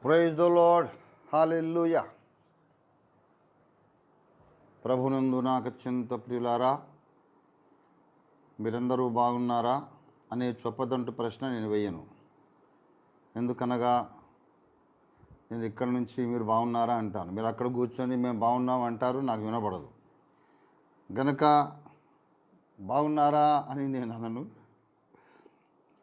Praise the lord. హల్లెలూయా. ప్రభునందు నాకు అత్యంత ప్రియులారా, మీరందరూ బాగున్నారా అనే చొప్పదంటు ప్రశ్న నేను వేయను. ఎందుకనగా నేను ఇక్కడి నుంచి మీరు బాగున్నారా అంటాను, మీరు అక్కడ కూర్చొని మేము బాగున్నాం అంటారు, నాకు వినపడదు. గనక బాగున్నారా అని నేను అనను.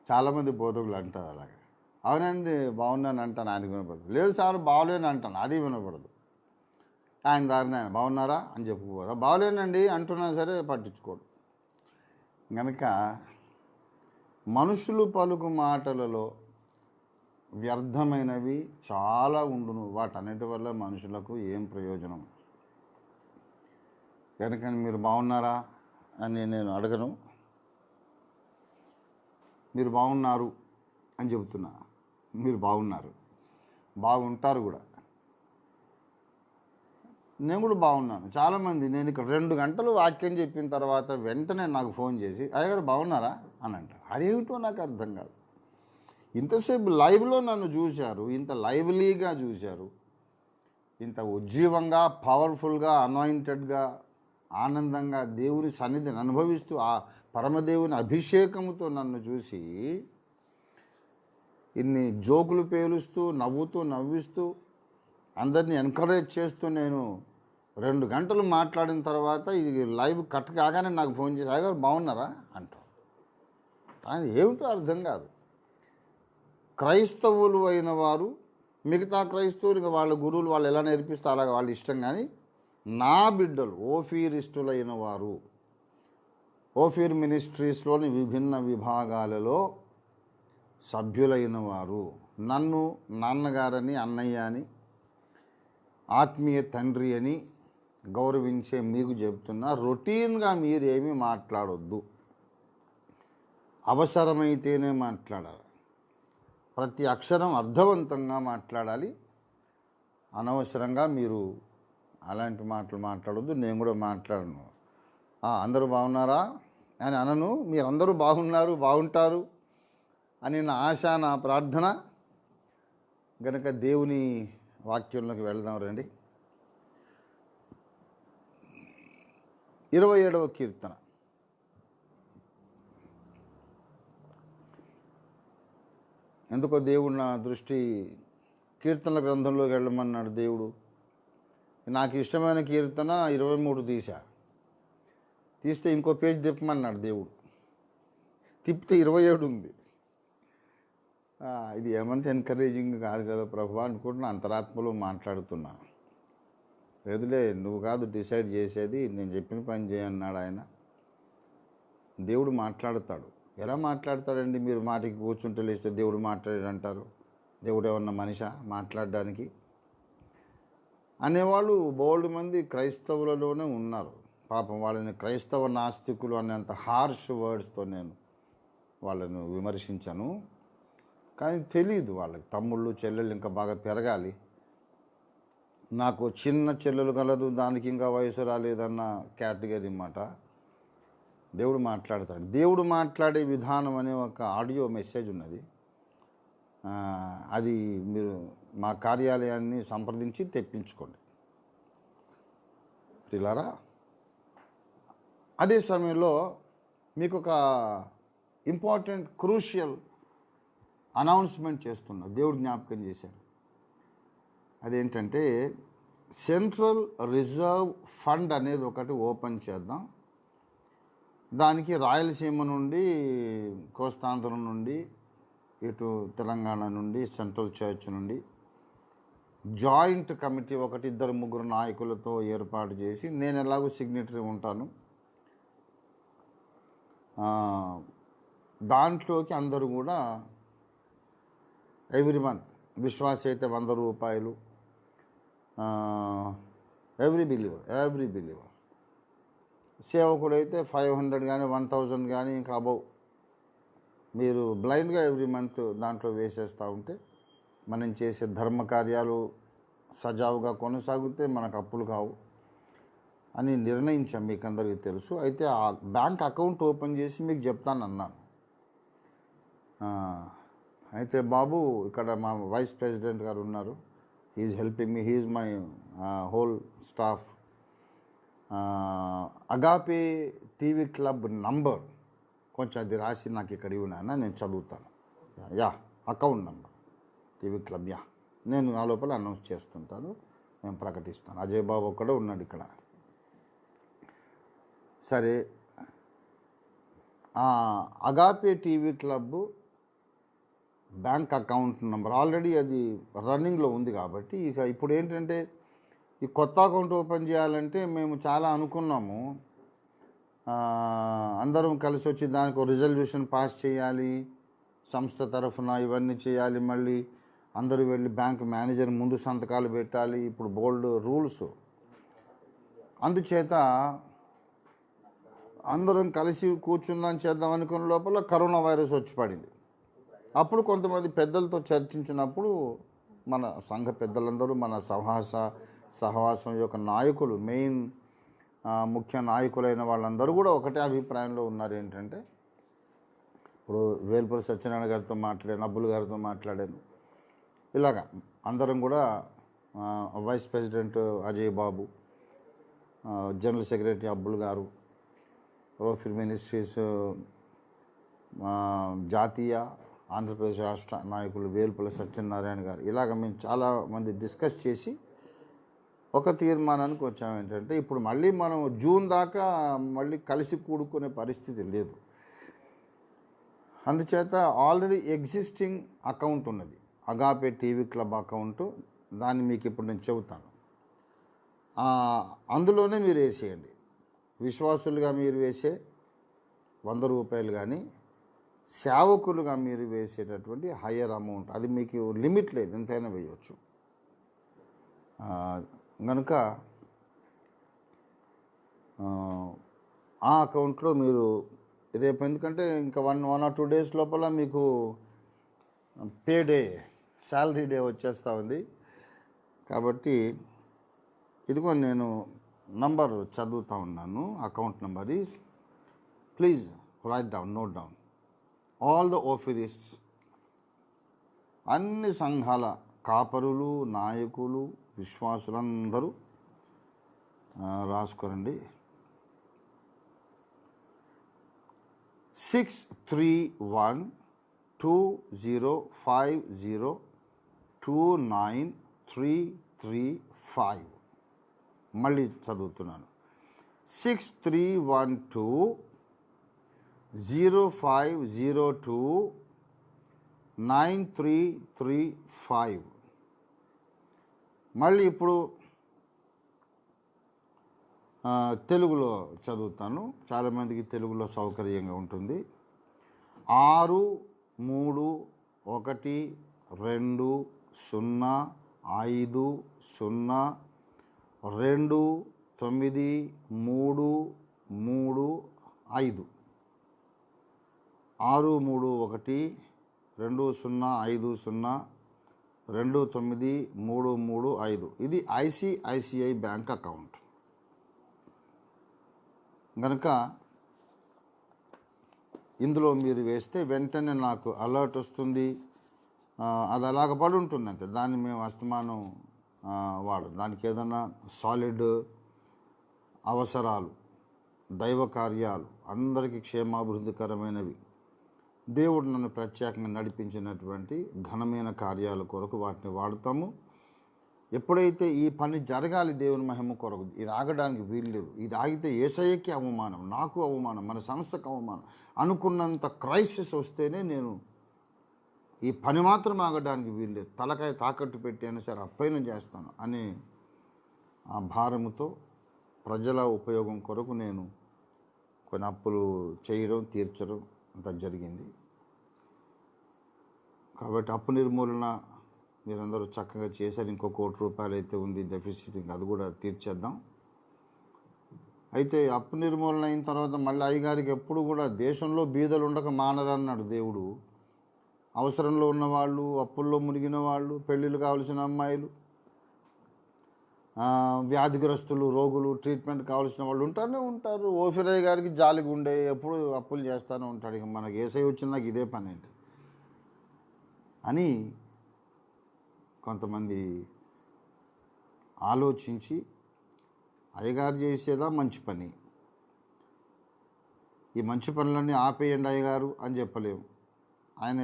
చాలామంది బోధకులు అంటారు అలాగే. అవునండి బాగున్నాను అంటాను, ఆయనకు వినపడదు. లేదు సార్ బాగలేను అంటాను, అది వినపడదు. ఆయన దారిని ఆయన బాగున్నారా అని చెప్పుకోదా, బాగలేనండి అంటున్నా సరే పట్టించుకోడు. కనుక మనుషులు పలుకు మాటలలో వ్యర్థమైనవి చాలా ఉండును, వాటన్నిటి వల్ల మనుషులకు ఏం ప్రయోజనం. కనుక మీరు బాగున్నారా అని నేను అడగను, మీరు బాగున్నారు అని చెబుతున్నా. మీరు బాగున్నారు, బాగుంటారు కూడా. నేను కూడా బాగున్నాను. చాలామంది నేను ఇక్కడ 2 గంటలు వాక్యం చెప్పిన తర్వాత వెంటనే నాకు ఫోన్ చేసి అయ్యగారు బాగున్నారా అని అంటారు. అదేమిటో నాకు అర్థం కాదు. ఇంతసేపు లైవ్లో నన్ను చూశారు, ఇంత లైవ్లీగా చూశారు, ఇంత ఉజ్జీవంగా, పవర్ఫుల్గా, అనాయింటెడ్గా, ఆనందంగా దేవుని సన్నిధిని అనుభవిస్తూ ఆ పరమదేవుని అభిషేకంతో నన్ను చూసి ఇన్ని జోకులు పేలుస్తూ నవ్విస్తూ అందరినీ ఎంకరేజ్ చేస్తూ నేను 2 గంటలు మాట్లాడిన తర్వాత ఇది లైవ్ కట్ కాగానే నాకు ఫోన్ చేసి అయ్యగారు బాగున్నారా అంటారు. అది ఏమిటో అర్థం కాదు. క్రైస్తవులు అయిన వారు మిగతా క్రైస్తవులు వాళ్ళ గురువులు వాళ్ళు ఎలా నేర్పిస్తే అలాగ వాళ్ళ ఇష్టం. కానీ నా బిడ్డలు ఓఫీరిస్టులైన వారు, ఓఫీర్ మినిస్ట్రీస్లోని విభిన్న విభాగాలలో సభ్యులైన వారు నన్ను నాన్నగారని, అన్నయ్య అని, ఆత్మీయ తండ్రి అని గౌరవించే మీకు చెబుతున్నా, రొటీన్గా మీరేమీ మాట్లాడొద్దు. అవసరమైతేనే మాట్లాడాలి. ప్రతి అక్షరం అర్థవంతంగా మాట్లాడాలి. అనవసరంగా మీరు అలాంటి మాటలు మాట్లాడొద్దు. నేను కూడా మాట్లాడను. అందరూ బాగున్నారా అని అనను. మీరందరూ బాగున్నారు, బాగుంటారు అని నా ఆశ, నా ప్రార్థన. గనక దేవుని వాక్యంలోకి వెళదాం రండి. 27వ కీర్తన. ఎందుకో దేవుడు నా దృష్టి కీర్తనల గ్రంథంలోకి వెళ్ళమన్నాడు దేవుడు. నాకు ఇష్టమైన కీర్తన 23 తీస్తే ఇంకో పేజ్ తిప్పమన్నాడు దేవుడు. తిప్పితే 27 ఉంది. ఇది ఏమంత ఎన్కరేజింగ్ కాదు కదా ప్రభు అనుకుంటున్నా, అంతరాత్మలో మాట్లాడుతున్నా. లేదులే, నువ్వు కాదు డిసైడ్ చేసేది, నేను చెప్పిన పని చేయన్నాడు ఆయన. దేవుడు మాట్లాడతాడు. ఎలా మాట్లాడతాడండి? మీరు మాటికి కూర్చుంటే లేస్తే దేవుడు మాట్లాడాడు అంటారు. దేవుడు ఏమన్నా మనిషా మాట్లాడడానికి అనేవాళ్ళు బోల్డ్ మంది క్రైస్తవులలోనే ఉన్నారు. పాపం వాళ్ళని క్రైస్తవ నాస్తికులు అనేంత హార్ష్ వర్డ్స్తో నేను వాళ్ళను విమర్శించాను. కానీ తెలియదు వాళ్ళకి. తమ్ముళ్ళు చెల్లెళ్ళు ఇంకా బాగా పెరగాలి. నాకు చిన్న చెల్లెలు కలదు, దానికి ఇంకా వయసు రాలేదన్న కేటగిరీ మాట. దేవుడు మాట్లాడతాడు. దేవుడు మాట్లాడే విధానం అనే ఒక ఆడియో మెసేజ్ ఉన్నది. అది మీరు మా కార్యాలయాన్ని సంప్రదించి తెప్పించుకోండి ప్రియులారా. అదే సమయంలో మీకు ఒక ఇంపార్టెంట్ క్రూషియల్ అనౌన్స్మెంట్ చేస్తున్నా. దేవుడు జ్ఞాపకం చేశాడు. అదేంటంటే సెంట్రల్ రిజర్వ్ ఫండ్ అనేది ఒకటి ఓపెన్ చేద్దాం. దానికి రాయలసీమ నుండి, కోస్తాంధ్రం నుండి, ఇటు తెలంగాణ నుండి, సెంట్రల్ చర్చ్ నుండి జాయింట్ కమిటీ ఒకటి 2-3 నాయకులతో ఏర్పాటు చేసి, నేను ఎలాగో సిగ్నేటరీ ఉంటాను, దాంట్లోకి అందరూ కూడా ఎవ్రీ మంత్, విశ్వాస అయితే 100 రూపాయలు, ఎవ్రీ బిలీవర్, సేవకుడైతే 500 కానీ 1000 కానీ ఇంకా అబౌవ్ మీరు బ్లైండ్గా ఎవ్రీ మంత్ దాంట్లో వేసేస్తూ ఉంటే మనం చేసే ధర్మ కార్యాలు సజావుగా కొనసాగితే మనకు అప్పులు కావు అని నిర్ణయించాం. మీకు అందరికీ తెలుసు. అయితే ఆ బ్యాంక్ అకౌంట్ ఓపెన్ చేసి మీకు చెప్తానన్నాను. అయితే బాబు ఇక్కడ మా వైస్ ప్రెసిడెంట్ గారు ఉన్నారు. He's helping me, he's my whole staff. Agape TV club number కొంచెం అది రాసి నాకు ఇక్కడ ఇవ్వనా, నేను చదువుతాను. Yeah, account number TV club. Yeah, నేను నా లోపల అనౌన్స్ చేస్తుంటాను, నేను ప్రకటిస్తాను. అజయ్ బాబు కూడా ఉన్నాడు ఇక్కడ. సరే, agape TV club bank account number already అది రన్నింగ్లో ఉంది కాబట్టి ఇక ఇప్పుడు ఏంటంటే ఈ కొత్త అకౌంట్ ఓపెన్ చేయాలంటే మేము చాలా అనుకున్నాము. అందరం కలిసి వచ్చి దానికి రిజల్యూషన్ పాస్ చేయాలి, సంస్థ తరఫున ఇవన్నీ చేయాలి, మళ్ళీ అందరూ వెళ్ళి బ్యాంక్ మేనేజర్ ముందు సంతకాలు పెట్టాలి. ఇప్పుడు బోల్డ్ రూల్స్. అందుచేత అందరం కలిసి కూర్చుందాం చేద్దాం అనుకున్న లోపల కరోనా వైరస్ వచ్చి పడింది. అప్పుడు కొంతమంది పెద్దలతో చర్చించినప్పుడు మన సంఘ పెద్దలందరూ, మన సహవాసం యొక్క నాయకులు, మెయిన్ ముఖ్య నాయకులైన వాళ్ళందరూ కూడా ఒకటే అభిప్రాయంలో ఉన్నారు. ఏంటంటే ఇప్పుడు వేల్పూరి సత్యనారాయణ గారితో మాట్లాడాను, అబ్బుల్ గారితో మాట్లాడాను. ఇలాగా అందరం కూడా వైస్ ప్రెసిడెంట్ అజయ్ బాబు, జనరల్ సెక్రటరీ అబ్బుల్ గారు, రోఫిర్ మినిస్ట్రీస్ జాతీయ ఆంధ్రప్రదేశ్ రాష్ట్ర నాయకులు వేల్పూరి సత్యనారాయణ గారు, ఇలాగ మేము చాలామంది డిస్కస్ చేసి ఒక తీర్మానానికి వచ్చాము. ఏంటంటే ఇప్పుడు మళ్ళీ మనం జూన్ దాకా మళ్ళీ కలిసి కూడుకునే పరిస్థితి లేదు. అందుచేత ఆల్రెడీ ఎగ్జిస్టింగ్ అకౌంట్ ఉన్నది, అగాపే టీవీ క్లబ్ అకౌంటు. దాన్ని మీకు ఇప్పుడు నేను చెబుతాను. అందులోనే మీరు వేసేయండి. విశ్వాసులుగా మీరు వేసే 100 రూపాయలు కానీ, సేవకులుగా మీరు వేసేటటువంటి హయ్యర్ అమౌంట్, అది మీకు లిమిట్ లేదు, ఎంతైనా వేయవచ్చు. కనుక ఆ అకౌంట్లో మీరు రేపు, ఎందుకంటే ఇంకా 1 or 2 days లోపల మీకు శాలరీ డే వచ్చేస్తూ ఉంది. కాబట్టి ఇదిగో నేను నంబర్ చదువుతూ ఉన్నాను. Account number is, please write down, note down. All the Ophirists, అన్ని సంఘాల కాపరులు, నాయకులు, విశ్వాసులందరూ రాసుకోరండి. 631205029335. మళ్ళీ చదువుతున్నాను. 631205029335. మళ్ళీ ఇప్పుడు తెలుగులో చదువుతాను, చాలామందికి తెలుగులో సౌకర్యంగా ఉంటుంది. 6312029335. 63120250293335. ఇది ఐసిఐసిఐ బ్యాంక్ అకౌంట్. కనుక ఇందులో మీరు వేస్తే వెంటనే నాకు అలర్ట్ వస్తుంది. అది అలాగ పడి ఉంటుంది అంతే. దాన్ని మేము అస్తమానం దానికి ఏదైనా సాలిడ్ అవసరాలు, దైవ కార్యాలు, అందరికీ క్షేమాభివృద్ధికరమైనవి, దేవుడు నన్ను ప్రత్యేకంగా నడిపించినటువంటి ఘనమైన కార్యాల కొరకు వాటిని వాడతాము. ఎప్పుడైతే ఈ పని జరగాలి దేవుని మహిమ కొరకు, ఇది ఆగడానికి వీల్లేదు. ఇది ఆగితే యేసయ్యకి అవమానం, నాకు అవమానం, మన సంస్థకు అవమానం. అనుకున్నంత క్రైసిస్ వస్తేనే నేను ఈ పని మాత్రం ఆగడానికి వీల్లేదు, తలకాయ తాకట్టు పెట్టాను సరే అప్పైన చేస్తాను అనే ఆ భారముతో ప్రజల ఉపయోగం కొరకు నేను కొన్ని అప్పులు చేయడం, తీర్చడం అంత జరిగింది. కాబట్టి అప్పు నిర్మూలన మీరందరూ చక్కగా చేశారు. ఇంకో ₹1,00,00,000 అయితే ఉంది డెఫిసిట్, అది కూడా తీర్చేద్దాం. అయితే అప్పు నిర్మూలన అయిన తర్వాత మళ్ళీ అయ్యగారికి ఎప్పుడు కూడా దేశంలో బీదలు ఉండక మానరన్నాడు దేవుడు. అవసరంలో ఉన్నవాళ్ళు, అప్పుల్లో మునిగిన వాళ్ళు, పెళ్ళిళ్ళు కావాల్సిన అమ్మాయిలు, వ్యాధిగ్రస్తులు, రోగులు, ట్రీట్మెంట్ కావాల్సిన వాళ్ళు ఉంటానే ఉంటారు. ఓఫిరయ్య గారికి జాలిగా ఉండే ఎప్పుడు అప్పులు చేస్తూనే ఉంటాడు. ఇక మనకి ఏసై వచ్చిందాక ఇదే పని అండి. అని కొంతమంది ఆలోచించి అయ్యగారు చేసేదా మంచి పని, ఈ మంచి పనులన్నీ ఆపేయండి అయ్యగారు అని చెప్పలేము. ఆయన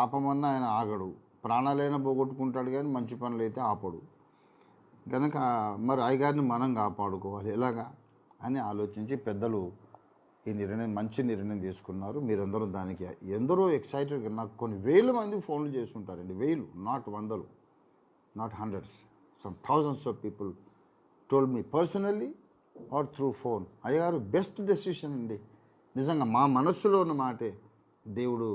ఆపమన్నా ఆయన ఆగడు, ప్రాణాలైనా పోగొట్టుకుంటాడు కానీ మంచి పనులు అయితే ఆపడు. కనుక మరి అయ్యగారిని మనం కాపాడుకోవాలి ఎలాగా అని ఆలోచించి పెద్దలు ఈ నిర్ణయం, మంచి నిర్ణయం తీసుకున్నారు. మీరందరూ దానికి ఎందరో ఎక్సైటెడ్గా, నాకు కొన్ని వేల మంది ఫోన్లు చేస్తుంటారండి, వేలు, నాట్ వందలు, not hundreds, some thousands of people told me personally or through phone, అయ్యగారు బెస్ట్ డెసిషన్ అండి, నిజంగా మా మనస్సులో ఉన్న మాటే దేవుడు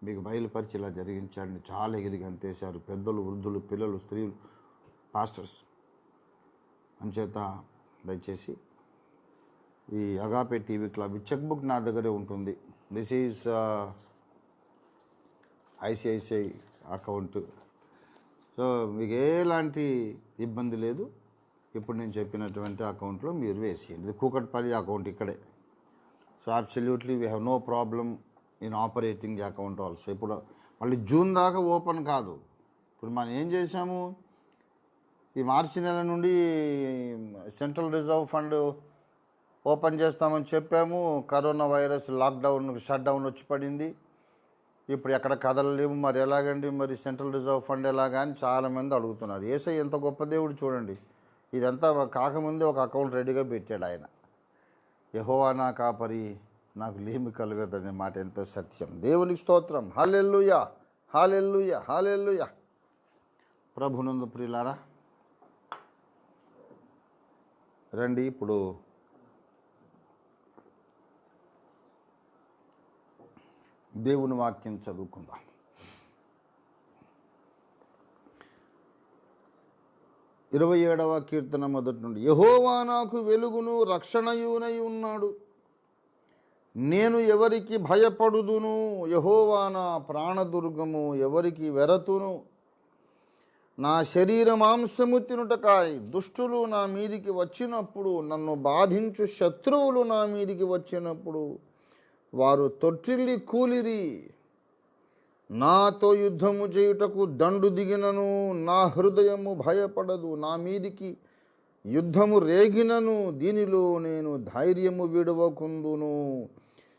మీకు బయలుపరిచి ఇలా జరిగించాడని చాలా ఎగిరి గంతేశారు పెద్దలు, వృద్ధులు, పిల్లలు, స్త్రీలు, పాస్టర్స్. అంచేత దయచేసి ఈ agape TV club cheque book నా దగ్గరే ఉంటుంది. This is ICICI account. So మీకు ఎలాంటి ఇబ్బంది లేదు. ఇప్పుడు నేను చెప్పినటువంటి అకౌంట్లో మీరు వేసేయండి. ఇది కూకట్పల్లి అకౌంట్ ఇక్కడే. So absolutely we have no problem in operating the account also. ఇప్పుడు మళ్ళీ జూన్ దాకా ఓపెన్ కాదు. ఇప్పుడు మనం ఏం చేసాము, ఈ మార్చి నెల నుండి సెంట్రల్ రిజర్వ్ ఫండ్ ఓపెన్ చేస్తామని చెప్పాము. Corona virus lockdown, shut down వచ్చి పడింది. ఇప్పుడు ఎక్కడ కదలలేము, మరి ఎలాగండి, మరి సెంట్రల్ రిజర్వ్ ఫండ్ ఎలాగా అని చాలామంది అడుగుతున్నారు. యేసయ్య ఎంత గొప్ప దేవుడు చూడండి, ఇదంతా కాకముందే ఒక అకౌంట్ రెడీగా పెట్టాడు ఆయన. యెహోవా నా కాపరి, నాకు లేమి కలుగదనే మాట ఎంతో సత్యం. దేవునికి స్తోత్రం. హల్లెలూయా, హల్లెలూయా, హల్లెలూయా. ప్రభునందు ప్రియులారా, రండి ఇప్పుడు దేవుని వాక్యం చదువుకుందాం. ఇరవై 27వ కీర్తన మొదటి నుండి. యెహోవా నాకు వెలుగును రక్షణయునై ఉన్నాడు, నేను ఎవరికి భయపడుదును? యెహోవా నా ప్రాణదుర్గము, ఎవరికి వెరతును? నా శరీర మాంసము తినుటకాయ దుష్టులు నా మీదికి వచ్చినప్పుడు, నన్ను బాధించు శత్రువులు నా మీదికి వచ్చినప్పుడు, వారు తొట్టిల్లి కూలిరి. నాతో యుద్ధము చేయుటకు దండు దిగినను నా హృదయము భయపడదు. నా మీదికి యుద్ధము రేగినను దీనిలో నేను ధైర్యము విడవకుందును.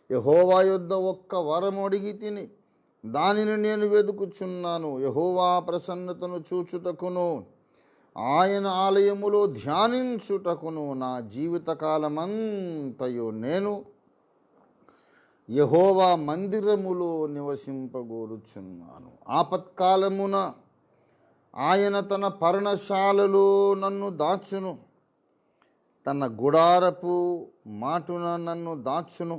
యెహోవా యొద్ద ఒక్క వరము అడిగి తిని దానిని నేను వెదుకుచున్నాను. యెహోవా ప్రసన్నతను చూచుటకును ఆయన ఆలయములో ధ్యానించుటకును నా జీవితకాలమంతయు నేను యెహోవా మందిరములో నివసింపగోరుచున్నాను. ఆపత్కాలమున ఆయన తన పర్ణశాలలో నన్ను దాచును, తన గుడారపు మాటున నన్ను దాచును.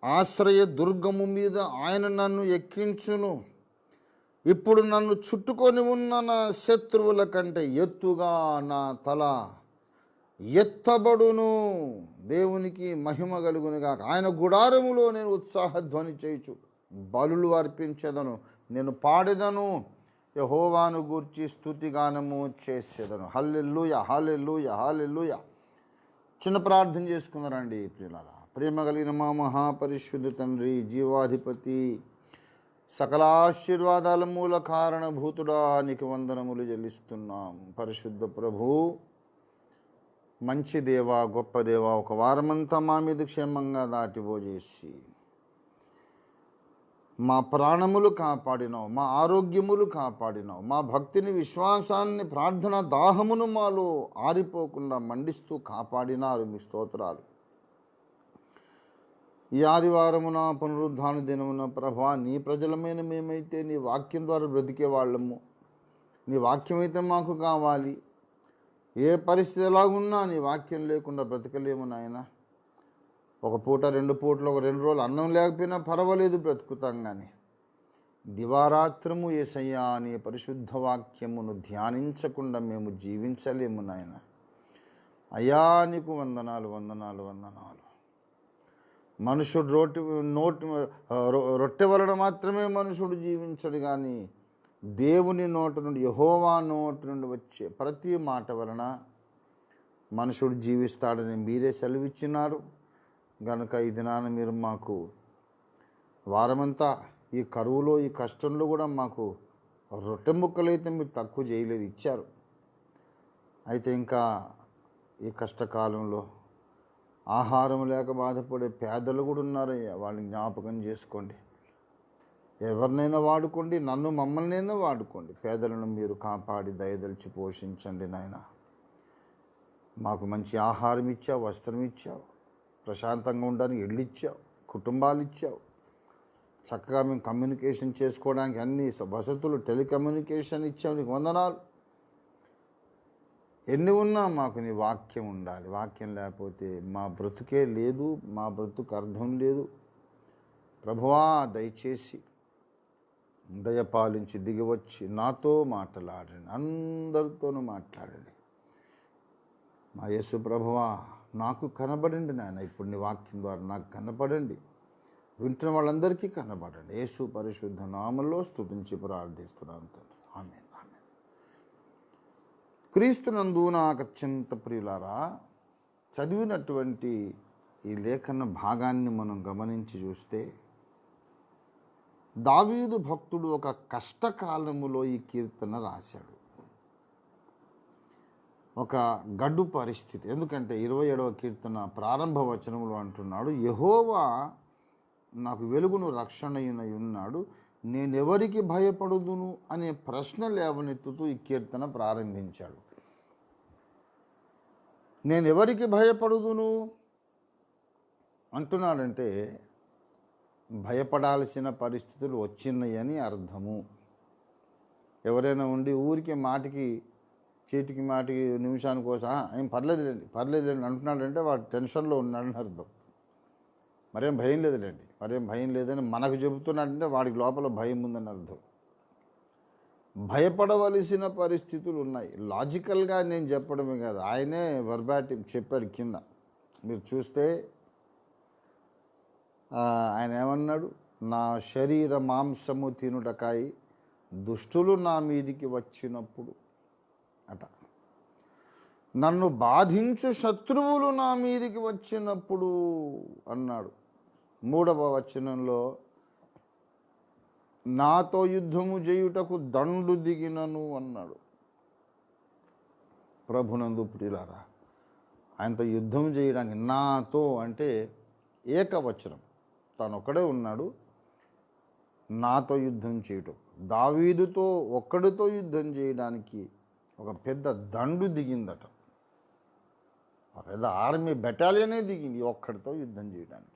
ఆశ్రయ దుర్గము మీద ఆయన నన్ను ఎక్కించును. ఇప్పుడు నన్ను చుట్టుకొని ఉన్న నా శత్రువుల కంటే ఎత్తుగా నా తల ఎత్తబడును. దేవునికి మహిమ కలుగునుగా. ఆయన గుడారములో నేను ఉత్సాహధ్వని చేయుచు బలులు అర్పించెదను. నేను పాడెదను, యెహోవాను గూర్చి స్తుతిగానము చేసేదను. హల్లెలూయా, హల్లెలూయా, హల్లెలూయా. చిన్న ప్రార్థన చేసుకున్నారండి ప్రియులారా. ప్రేమ కలిగిన మా మహాపరిశుద్ధ తండ్రి, జీవాధిపతి, సకల ఆశీర్వాదాల మూల కారణభూతుడా, నీకు వందనములు చెల్లిస్తున్నాం. పరిశుద్ధ ప్రభు, మంచి దేవా, గొప్ప దేవా, ఒక వారమంతా మా మీద క్షేమంగా దాటిపోజేసి మా ప్రాణములు కాపాడినావు, మా ఆరోగ్యములు కాపాడినావు, మా భక్తిని, విశ్వాసాన్ని, ప్రార్థన దాహమును మాలో ఆరిపోకుండా మండిస్తూ కాపాడినారు. మీ స్తోత్రాలు. ఈ ఆదివారమున పునరుద్ధాన దినమున ప్రభా, నీ ప్రజలమైన మేమైతే నీ వాక్యం ద్వారా బ్రతికే వాళ్ళము. నీ వాక్యం అయితే మాకు కావాలి. ఏ పరిస్థితి ఎలాగున్నా నీ వాక్యం లేకుండా బ్రతకలేము నాయన. ఒక పూట, 2 పూటలు, ఒక 2 రోజులు అన్నం లేకపోయినా పర్వాలేదు, బ్రతుకుతాం. కానీ దివారాత్రము యేసయ్యా నీ పరిశుద్ధ వాక్యమును ధ్యానించకుండా మేము జీవించలేము నాయన. అయ్యా నీకు వందనాలు, వందనాలు, వందనాలు. మనుషుడు రొట్టె వలన మాత్రమే మనుషుడు జీవించడు, కానీ దేవుని నోటి నుండి, యెహోవా నోటి నుండి వచ్చే ప్రతి మాట వలన మనుషుడు జీవిస్తాడని మీరే సెలవిచ్చినారు. గనుక ఈ దినాన మీరు మాకు వారమంతా ఈ కరువులో, ఈ కష్టంలో కూడా మాకు రొట్టె ముక్కలైతే మీరు తక్కువ చేయలేదు, ఇచ్చారు. అయితే ఇంకా ఈ కష్టకాలంలో ఆహారం లేక బాధపడే పేదలు కూడా ఉన్నారయ్యా, వాళ్ళని జ్ఞాపకం చేసుకోండి. ఎవరినైనా వాడుకోండి, మమ్మల్నైనా వాడుకోండి. పేదలను మీరు కాపాడి దయదలిచి పోషించండి నాయన. మాకు మంచి ఆహారం ఇచ్చావు, వస్త్రం ఇచ్చావు, ప్రశాంతంగా ఉండడానికి ఇళ్ళు ఇచ్చావు, కుటుంబాలు ఇచ్చావు. చక్కగా మేము కమ్యూనికేషన్ చేసుకోవడానికి అన్ని వసతులు, టెలికమ్యూనికేషన్ ఇచ్చావు. నీకు వందనాలు. ఎన్ని ఉన్నా మాకు నీ వాక్యం ఉండాలి. వాక్యం లేకపోతే మా బ్రతుకే లేదు, మా బ్రతుకు అర్థం లేదు. ప్రభువా, దయచేసి దయపాలించి దిగివచ్చి నాతో మాట్లాడండి, అందరితోనూ మాట్లాడండి. మా యేసు ప్రభువా, నాకు కనబడండి నాయన. ఇప్పుడు నీ వాక్యం ద్వారా నాకు కనబడండి, వింటున్న వాళ్ళందరికీ కనబడండి. యేసు పరిశుద్ధ నామములో స్తుతించి ప్రార్థిస్తున్నాను తండ్రి. ఆమేన్. ఆమేన్. క్రీస్తునందు నాకు అత్యంత ప్రియులారా, చదివినటువంటి ఈ లేఖన భాగాన్ని మనం గమనించి చూస్తే, దావీదు భక్తుడు ఒక కష్టకాలములో ఈ కీర్తన రాశాడు. ఒక గడ్డు పరిస్థితి. ఎందుకంటే 27వ కీర్తన ప్రారంభ వచనములో అంటున్నాడు, యెహోవా నాకు వెలుగును రక్షణయునై ఉన్నాడు, నేనెవరికి భయపడుదును అనే ప్రశ్న లేవనెత్తుతూ ఈ కీర్తన ప్రారంభించాడు. నేనెవరికి భయపడుదును అంటున్నాడంటే భయపడాల్సిన పరిస్థితులు వచ్చినాయని అర్థము. ఎవరైనా ఉండి ఊరికే మాటికి చీటికి మాటికి నిమిషానికి కోసం ఏం పర్లేదులేండి అంటున్నాడంటే వాడు టెన్షన్లో ఉన్నాడని అర్థం. మరేం భయం లేదని మనకు చెబుతున్నాడంటే వాడికి లోపల భయం ఉందని అర్థం. భయపడవలసిన పరిస్థితులు ఉన్నాయి. లాజికల్గా నేను చెప్పడమే కాదు, ఆయనే వర్బాటిం చెప్పాడు కింద. మీరు చూస్తే ఆయన ఏమన్నాడు, నా శరీర మాంసము తినుటకాయి దుష్టులు నా మీదికి వచ్చినప్పుడు అట, నన్ను బాధించు శత్రువులు నా మీదికి వచ్చినప్పుడు అన్నాడు. 3వ వచనంలో నాతో యుద్ధము చేయుటకు దండు దిగినను అన్నాడు. ప్రభునందు ప్రియులారా, ఆయనతో యుద్ధం చేయడానికి, నాతో అంటే ఏకవచనం, తాను ఒక్కడే ఉన్నాడు. నాతో యుద్ధం చేయటం, దావీదుతో ఒక్కడితో యుద్ధం చేయడానికి ఒక పెద్ద దండు దిగిందట. పెద్ద ఆర్మీ బెటాలియనే దిగింది ఒక్కడితో యుద్ధం చేయడానికి.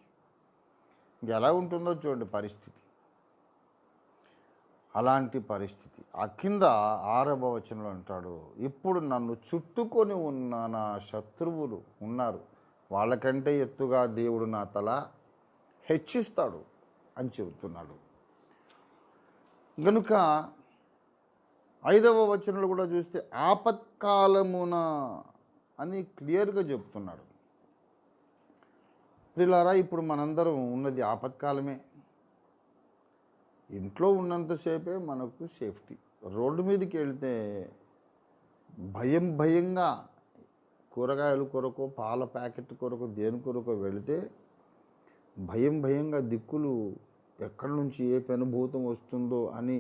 ఎలా ఉంటుందో చూడండి పరిస్థితి. అలాంటి పరిస్థితి. ఆ కింద 6వ వచనంలో అంటాడు, ఇప్పుడు నన్ను చుట్టుకొని ఉన్న నా శత్రువులు ఉన్నారు, వాళ్ళకంటే ఎత్తుగా దేవుడు నా తల హెచ్చిస్తాడు అని చెబుతున్నాడు. గనుక 5వ వచనంలో కూడా చూస్తే ఆపత్కాలమున అని క్లియర్గా చెప్తున్నాడు. ప్రియులారా, ఇప్పుడు మనందరం ఉన్నది ఆపత్కాలమే. ఇంట్లో ఉన్నంతసేపే మనకు సేఫ్టీ. రోడ్డు మీదకి వెళ్తే భయంగా కూరగాయల కొరకు, పాల ప్యాకెట్ కొరకు, దేని కొరకు వెళితే భయంగా దిక్కులు ఎక్కడి నుంచి ఏ పెనుభూతం వస్తుందో అని.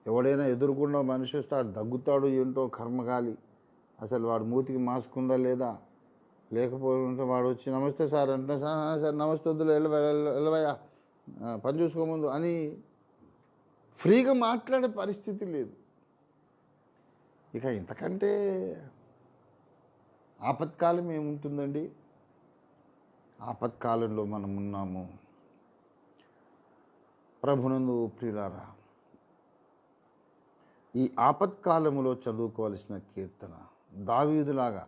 ఎవడైనా ఎదురుకుండా మనిషి వస్తే ఆడు దగ్గుతాడు, ఏంటో కర్మగాలి. అసలు వాడు మూతికి మాస్క్ ఉందా లేదా, లేకపోతే వాడు వచ్చి నమస్తే సార్ అంటే, సార్ నమస్తే వద్దులే, వెళ్ళవయ్యా పని చూసుకోముందు అని ఫ్రీగా మాట్లాడే పరిస్థితి లేదు. ఇక ఇంతకంటే ఆపత్కాలం ఏముంటుందండి? ఆపత్కాలంలో మనం ఉన్నాము. ప్రభునందు ప్రియులారా, ఈ ఆపత్కాలములో చదువుకోవాల్సిన కీర్తన దావీదులాగా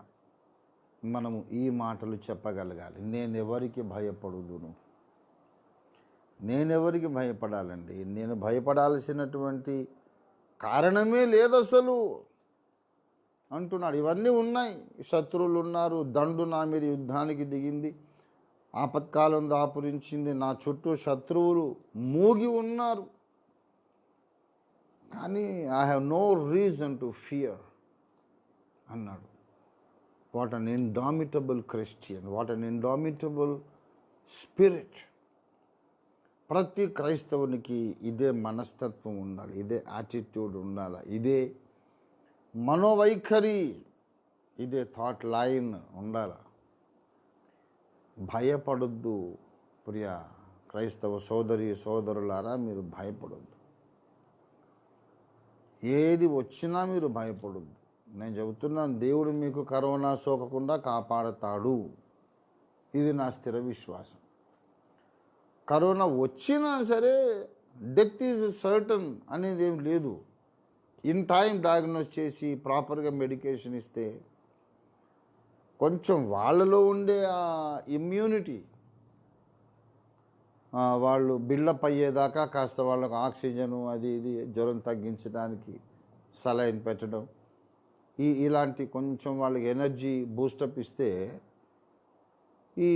మనము ఈ మాటలు చెప్పగలగాలి. నేనెవరికి భయపడుదును? నేనెవరికి భయపడాలండి? నేను భయపడాల్సినటువంటి కారణమే లేదు అసలు అంటున్నాడు. ఇవన్నీ ఉన్నాయి. శత్రువులు ఉన్నారు, దండు నా మీద యుద్ధానికి దిగింది, ఆపత్కాలం దాపురించింది, నా చుట్టూ శత్రువులు మూగి ఉన్నారు, కానీ I have no reason to fear అన్నాడు. What an indomitable Christian, what an indomitable spirit. ప్రతి క్రైస్తవునికి ఇదే మనస్తత్వం ఉండాలి, ఇదే యాటిట్యూడ్ ఉండాలి, ఇదే మనోవైఖరి, ఇదే థాట్ లైన్ ఉండాలి. భయపడొద్దు ప్రియ క్రైస్తవ సోదరి సోదరులారా, మీరు భయపడొద్దు. ఏది వచ్చినా మీరు భయపడొద్దు. నేను చెబుతున్నాను, దేవుడు మీకు కరోనా సోకకుండా కాపాడతాడు. ఇది నా స్థిర విశ్వాసం. కరోనా వచ్చినా సరే డెత్ ఈజ్ సర్టన్ అనేది ఏం లేదు. ఇన్ టైం డయాగ్నోస్ చేసి ప్రాపర్గా మెడికేషన్ ఇస్తే కొంచెం వాళ్ళలో ఉండే ఆ ఇమ్యూనిటీ వాళ్ళు బిల్డప్ అయ్యేదాకా కాస్త వాళ్ళకు ఆక్సిజను అది ఇది జ్వరం తగ్గించడానికి సలైన్ పెట్టడం, ఇలాంటి కొంచెం వాళ్ళకి ఎనర్జీ బూస్టప్ ఇస్తే ఈ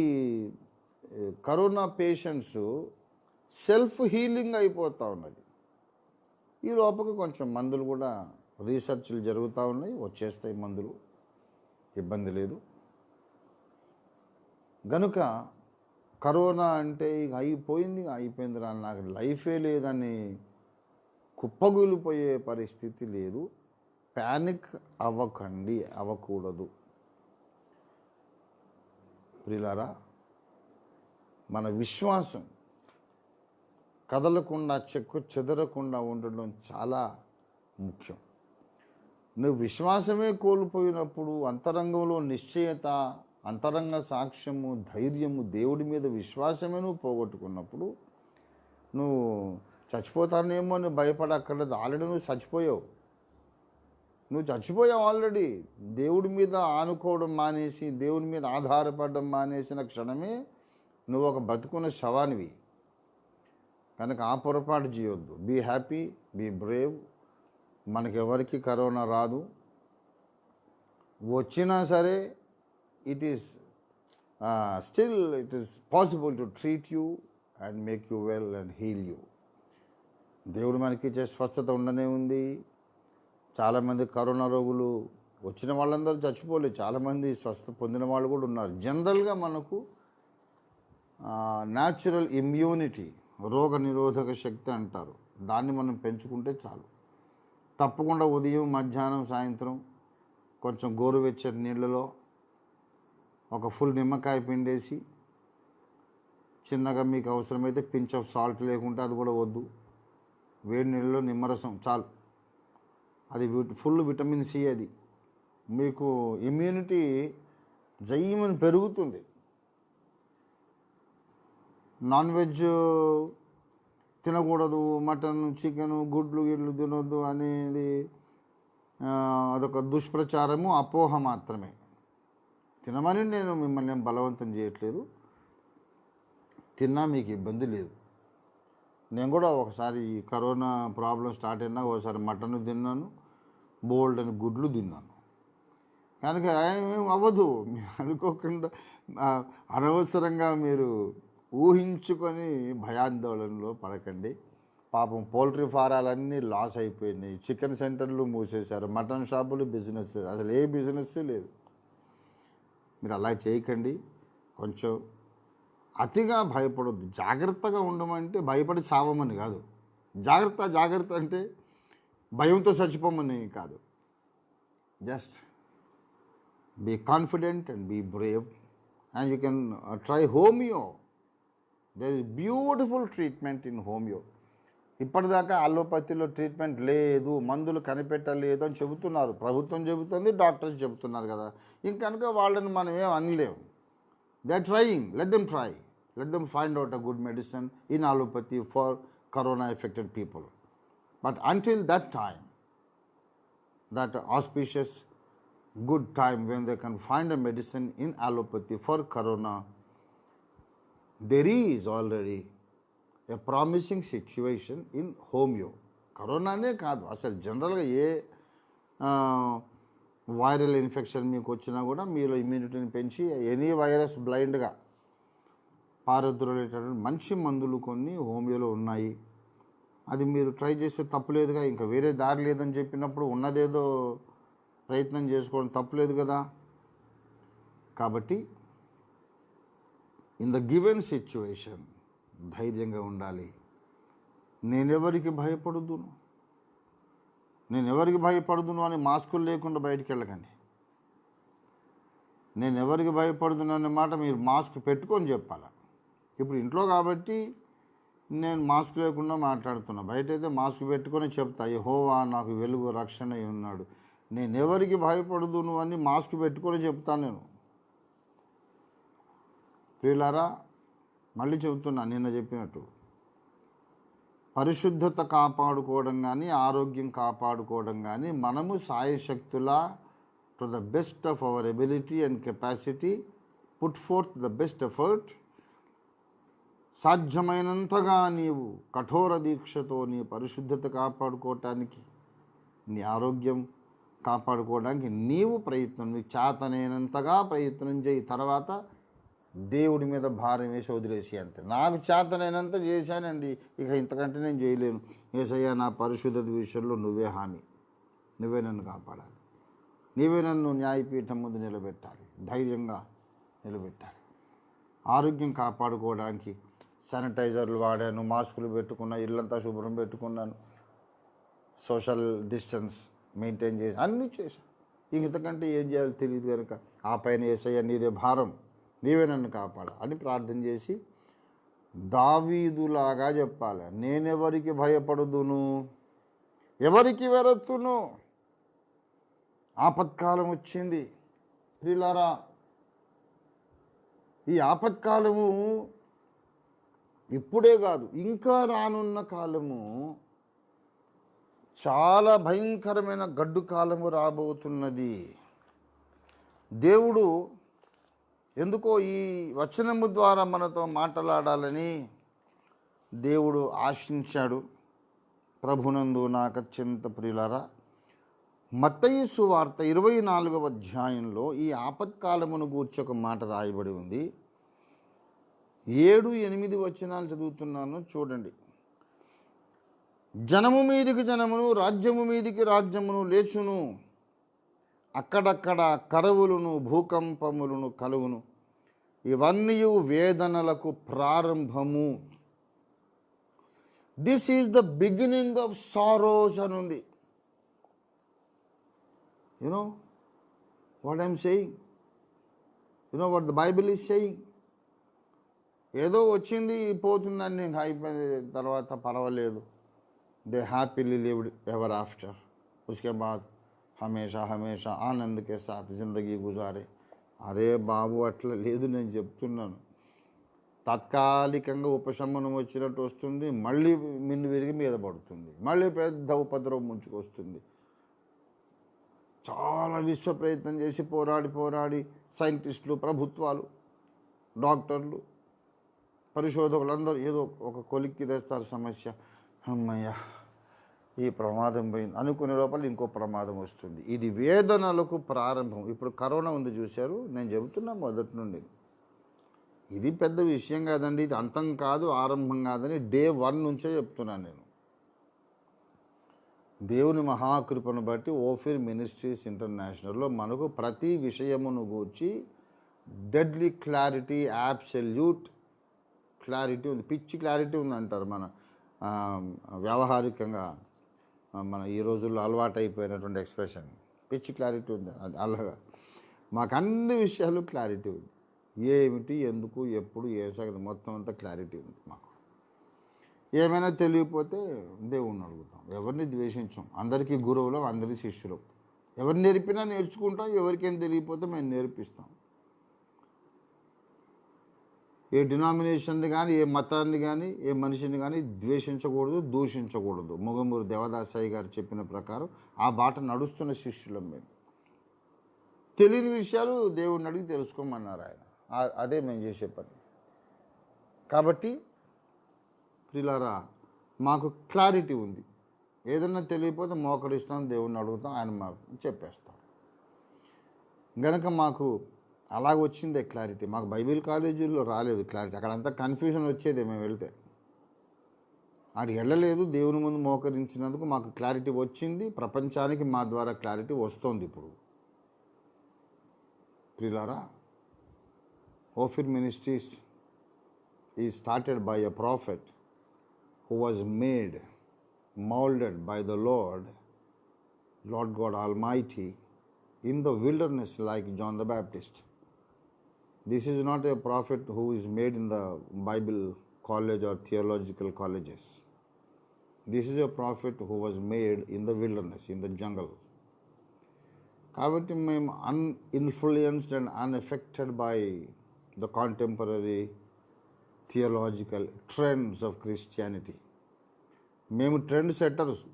కరోనా పేషెంట్స్ సెల్ఫ్ హీలింగ్ అయిపోతూ ఉన్నది. ఈ లోపల కొంచెం మందులు కూడా రీసెర్చ్లు జరుగుతూ ఉన్నాయి, వచ్చేస్తాయి మందులు, ఇబ్బంది లేదు. గనుక కరోనా అంటే ఇక అయిపోయింది రా, నాకు లైఫే లేదని కుప్పగూలిపోయే పరిస్థితి లేదు. ప్యానిక్ అవ్వకూడదు. ప్రియులారా, మన విశ్వాసం కదలకుండా చెదరకుండా ఉండడం చాలా ముఖ్యం. నువ్వు విశ్వాసమే కోల్పోయినప్పుడు, అంతరంగంలో నిశ్చయత, అంతరంగ సాక్ష్యము, ధైర్యము, దేవుడి మీద విశ్వాసమే నువ్వు పోగొట్టుకున్నప్పుడు నువ్వు చచ్చిపోతానేమో అని భయపడక్కర్లేదు. ఆల్రెడీ నువ్వు చచ్చిపోయావు ఆల్రెడీ. దేవుడి మీద ఆనుకోవడం మానేసి, దేవుడి మీద ఆధారపడడం మానేసిన క్షణమే నువ్వు ఒక బతుకున్న శవానివి. కనుక ఆ పొరపాటు చేయొద్దు. Be happy, be brave. మనకెవరికి కరోనా రాదు. వచ్చినా సరే it is possible to treat you and make you well and heal you. దేవుడు మనకి ఇచ్చే స్వస్థత ఉండనే ఉంది. చాలామంది కరోనా రోగులు వచ్చిన వాళ్ళందరూ చచ్చిపోలేదు, చాలామంది స్వస్థ పొందిన వాళ్ళు కూడా ఉన్నారు. జనరల్గా మనకు న్యాచురల్ ఇమ్యూనిటీ, రోగ నిరోధక శక్తి అంటారు, దాన్ని మనం పెంచుకుంటే చాలు. తప్పకుండా ఉదయం, మధ్యాహ్నం, సాయంత్రం కొంచెం గోరువెచ్చని నీళ్ళలో ఒక ఫుల్ నిమ్మకాయ పిండేసి, చిన్నగా మీకు అవసరమైతే పించ్ ఆఫ్ సాల్ట్, లేకుంటే అది కూడా వద్దు, వేడి నీళ్ళలో నిమ్మరసం చాలు. అది ఫుల్ విటమిన్ సి. అది మీకు ఇమ్యూనిటీ జయ్యమని పెరుగుతుంది. నాన్ వెజ్ తినకూడదు, మటన్, చికెను, గుడ్లు తినొద్దు అనేది అదొక దుష్ప్రచారము, అపోహ మాత్రమే. తినమని నేను మిమ్మల్ని ఏం బలవంతం చేయట్లేదు. తిన్నా మీకు ఇబ్బంది లేదు. నేను కూడా ఒకసారి ఈ కరోనా ప్రాబ్లం స్టార్ట్ అయినా ఒకసారి మటన్ తిన్నాను, బోల్డ్ అని గుడ్లు తిన్నాను. కనుక ఏం అవ్వదు. మీరు అనుకోకుండా అనవసరంగా మీరు ఊహించుకొని భయాందోళనలో పడకండి. పాపం పౌల్ట్రీ ఫారాలన్నీ లాస్ అయిపోయినాయి, చికెన్ సెంటర్లు మూసేశారు, మటన్ షాపులు బిజినెస్ లేదు, అసలు ఏ బిజినెస్ లేదు. మీరు అలా చేయకండి. కొంచెం అతిగా భయపడొద్దు. జాగ్రత్తగా ఉండమంటే భయపడి చావమని కాదు. జాగ్రత్త అంటే భయంతో చచ్చిపోమని కాదు. Just be confident and be brave and you can try homeo. There is beautiful treatment in homeo. ఇప్పటిదాకా అలోపతిలో ట్రీట్మెంట్ లేదు, మందులు కనిపెట్టలేదు అని చెబుతున్నారు. ప్రభుత్వం చెబుతుంది, డాక్టర్స్ చెబుతున్నారు కదా. ఇంకనుక వాళ్ళని మనం ఏం అనలేము. They are trying, let them find out a good medicine in allopathy for corona affected people. But until that time, that auspicious good time when they can find a medicine in allopathy for corona, there is already a promising situation in homeo. కరోనానే కాదు, అసలు జనరల్గా ఏ viral infection మీకు వచ్చినా కూడా మీలో ఇమ్యూనిటీని పెంచి any virus బ్లైండ్గా పారద్రోలేటటువంటి మంచి మందులు కొన్ని హోమియోలో ఉన్నాయి. అది మీరు ట్రై చేస్తే తప్పులేదుగా. ఇంకా వేరే దారి లేదని చెప్పినప్పుడు ఉన్నదేదో ప్రయత్నం చేసుకోవడం తప్పులేదు కదా. కాబట్టి ఇన్ ద గివెన్ సిచ్యువేషన్ ధైర్యంగా ఉండాలి. నేనెవరికి భయపడుదును నేనెవరికి భయపడుదును అని మాస్కులు లేకుండా బయటికి వెళ్ళకండి. నేను ఎవరికి భయపడుతున్నా అనే మాట మీరు మాస్క్ పెట్టుకొని చెప్పాలి. ఇప్పుడు ఇంట్లో కాబట్టి నేను మాస్క్ లేకుండా మాట్లాడుతున్నా. బయట అయితే మాస్క్ పెట్టుకొని చెప్తా, యెహోవా నాకు వెలుగు రక్షణ అయి ఉన్నాడు. నేను ఎవరికి భయపడుదును అని మాస్క్ పెట్టుకొని చెప్తాను నేను. ప్రియులారా, మళ్ళీ చెబుతున్నా నిన్న చెప్పినట్టు, పరిశుద్ధత కాపాడుకోవడం కానీ ఆరోగ్యం కాపాడుకోవడం కానీ మనము సాయశక్తులా to the best of our ability and capacity put forth the best effort. సాధ్యమైనంతగా నీవు కఠోర దీక్షతో నీ పరిశుద్ధత కాపాడుకోవటానికి, నీ ఆరోగ్యం కాపాడుకోవడానికి నీవు నీకు చేతనైనంతగా ప్రయత్నం చేయి. తర్వాత దేవుడి మీద భారం వేసి వదిలేసి అంతే. నాకు చేతనైనంత చేశానండి, ఇక ఇంతకంటే నేను చేయలేను. యేసయ్యా, నా పరిశుద్ధత విషయంలో నువ్వే హామీ, నువ్వే నన్ను కాపాడాలి, నీవే నన్ను న్యాయపీఠం ముందు నిలబెట్టాలి, ధైర్యంగా నిలబెట్టాలి. ఆరోగ్యం కాపాడుకోవడానికి శానిటైజర్లు వాడాను, మాస్కులు పెట్టుకున్నా, ఇల్లంతా శుభ్రం పెట్టుకున్నాను, సోషల్ డిస్టెన్స్ మెయింటైన్ చేసి అన్నీ చేశాను. ఇంతకంటే ఏం చేయాలో తెలియదు కనుక ఆ పైన యేసయ్యా నీదే భారం, నీవే నన్ను కాపాడ అని ప్రార్థన చేసి దావీదులాగా చెప్పాలి. నేనెవరికి భయపడుదును, ఎవరికి వెరత్తును? ఆపత్కాలం వచ్చింది ప్రియులారా. ఈ ఆపత్కాలము ఇప్పుడే కాదు, ఇంకా రానున్న కాలము చాలా భయంకరమైన గడ్డు కాలము రాబోతున్నది. దేవుడు ఎందుకో ఈ వచనము ద్వారా మనతో మాట్లాడాలని దేవుడు ఆశించాడు. ప్రభునందు నాకు అత్యంత ప్రియులారా, మత్తయి సువార్త 24వ అధ్యాయంలో ఈ ఆపత్కాలమును గూర్చి ఒక మాట రాయబడి ఉంది. 7-8 వచనాలు చదువుతున్నాను, చూడండి. జనము మీదికి జనమును, రాజ్యము మీదికి రాజ్యమును లేచును, అక్కడక్కడ కరువులను భూకంపములను కలుగును, ఇవన్నీ వేదనలకు ప్రారంభము. This is the beginning of sorrows అని ఉంది. You know what I'm saying? You know what the Bible is saying? ఏదో వచ్చింది పోతుందని నేను అయిపోయింది, తర్వాత పర్వాలేదు, they happily lived ever after, उसके बाद హమేషా హమేషా ఆనంద్ కే సాత్ జిందగీ గుజారే. అరే బాబు, అట్లా లేదు. నేను చెప్తున్నాను, తాత్కాలికంగా ఉపశమనం వచ్చినట్టు వస్తుంది, మళ్ళీ మిన్ను విరిగి మీద పడుతుంది, మళ్ళీ పెద్ద ఉపద్రవం ముంచుకొస్తుంది. చాలా విశ్వ ప్రయత్నం చేసి పోరాడి సైంటిస్టులు, ప్రభుత్వాలు, డాక్టర్లు, పరిశోధకులందరూ ఏదో ఒక కొలిక్కి తెస్తారు సమస్య. అమ్మయ్య, ఈ ప్రమాదం పోయింది అనుకునే లోపల ఇంకో ప్రమాదం వస్తుంది. ఇది వేదనలకు ప్రారంభం. ఇప్పుడు కరోనా ఉంది చూశారు, నేను చెబుతున్నా మొదటి నుండి, ఇది పెద్ద విషయం కాదండి, ఇది అంతం కాదు, ఆరంభం కాదని డే 1 నుంచే చెప్తున్నాను నేను. దేవుని మహాకృపను బట్టి ఓఫిర్ మినిస్ట్రీస్ ఇంటర్నేషనల్లో మనకు ప్రతి విషయమును గూర్చి డెడ్లీ క్లారిటీ, అబ్సల్యూట్ క్లారిటీ ఉంది. పిచ్చి క్లారిటీ ఉంది అంటారు మన వ్యావహారికంగా, మన ఈ రోజుల్లో అలవాటు అయిపోయినటువంటి ఎక్స్ప్రెషన్, పిచ్చి క్లారిటీ ఉంది. అలాగా మాకు అన్ని విషయాలు క్లారిటీ ఉంది. ఏమిటి, ఎందుకు, ఎప్పుడు, ఏ సంగతి మొత్తం అంతా క్లారిటీ ఉంది మాకు. ఏమైనా తెలియకపోతే దేవుణ్ణి అడుగుతాం, ఎవరిని ద్వేషించాం, అందరికీ గురువులం, అందరికీ శిష్యులం. ఎవరు నేర్పినా నేర్చుకుంటాం, ఎవరికేం తెలియకపోతే మేము నేర్పిస్తాం. ఏ డినామినేషన్ని కానీ, ఏ మతాన్ని కానీ, ఏ మనిషిని కానీ ద్వేషించకూడదు, దూషించకూడదు. మొగమూరు దేవదాసాయి గారు చెప్పిన ప్రకారం ఆ బాట నడుస్తున్న శిష్యులం మేము. తెలియని విషయాలు దేవుడిని అడిగి తెలుసుకోమన్నారు ఆయన. అదే మేము చేసే పని. కాబట్టి ప్రియులారా, మాకు క్లారిటీ ఉంది. ఏదన్నా తెలియకపోతే మోకరిస్తాం, దేవుణ్ణి అడుగుతాం, ఆయన మాకు చెప్పేస్తాం. గనక మాకు అలాగ వచ్చిందే క్లారిటీ. మాకు బైబిల్ కాలేజీల్లో రాలేదు క్లారిటీ, అక్కడంతా కన్ఫ్యూజన్ వచ్చేదే. మేము వెళ్తే ఆడికి వెళ్ళలేదు, దేవుని ముందు మోకరించినందుకు మాకు క్లారిటీ వచ్చింది. ప్రపంచానికి మా ద్వారా క్లారిటీ వస్తుంది ఇప్పుడు. ప్రియులారా, Ophir ministries is started by a prophet who was made, molded by the Lord God Almighty, in the wilderness like John the Baptist. This is not a prophet who is made in the Bible college or theological colleges. This is a prophet who was made in the wilderness, in the jungle. కాబట్టి మేము uninfluenced and unaffected by the contemporary theological trends of Christianity. మేము trend setters,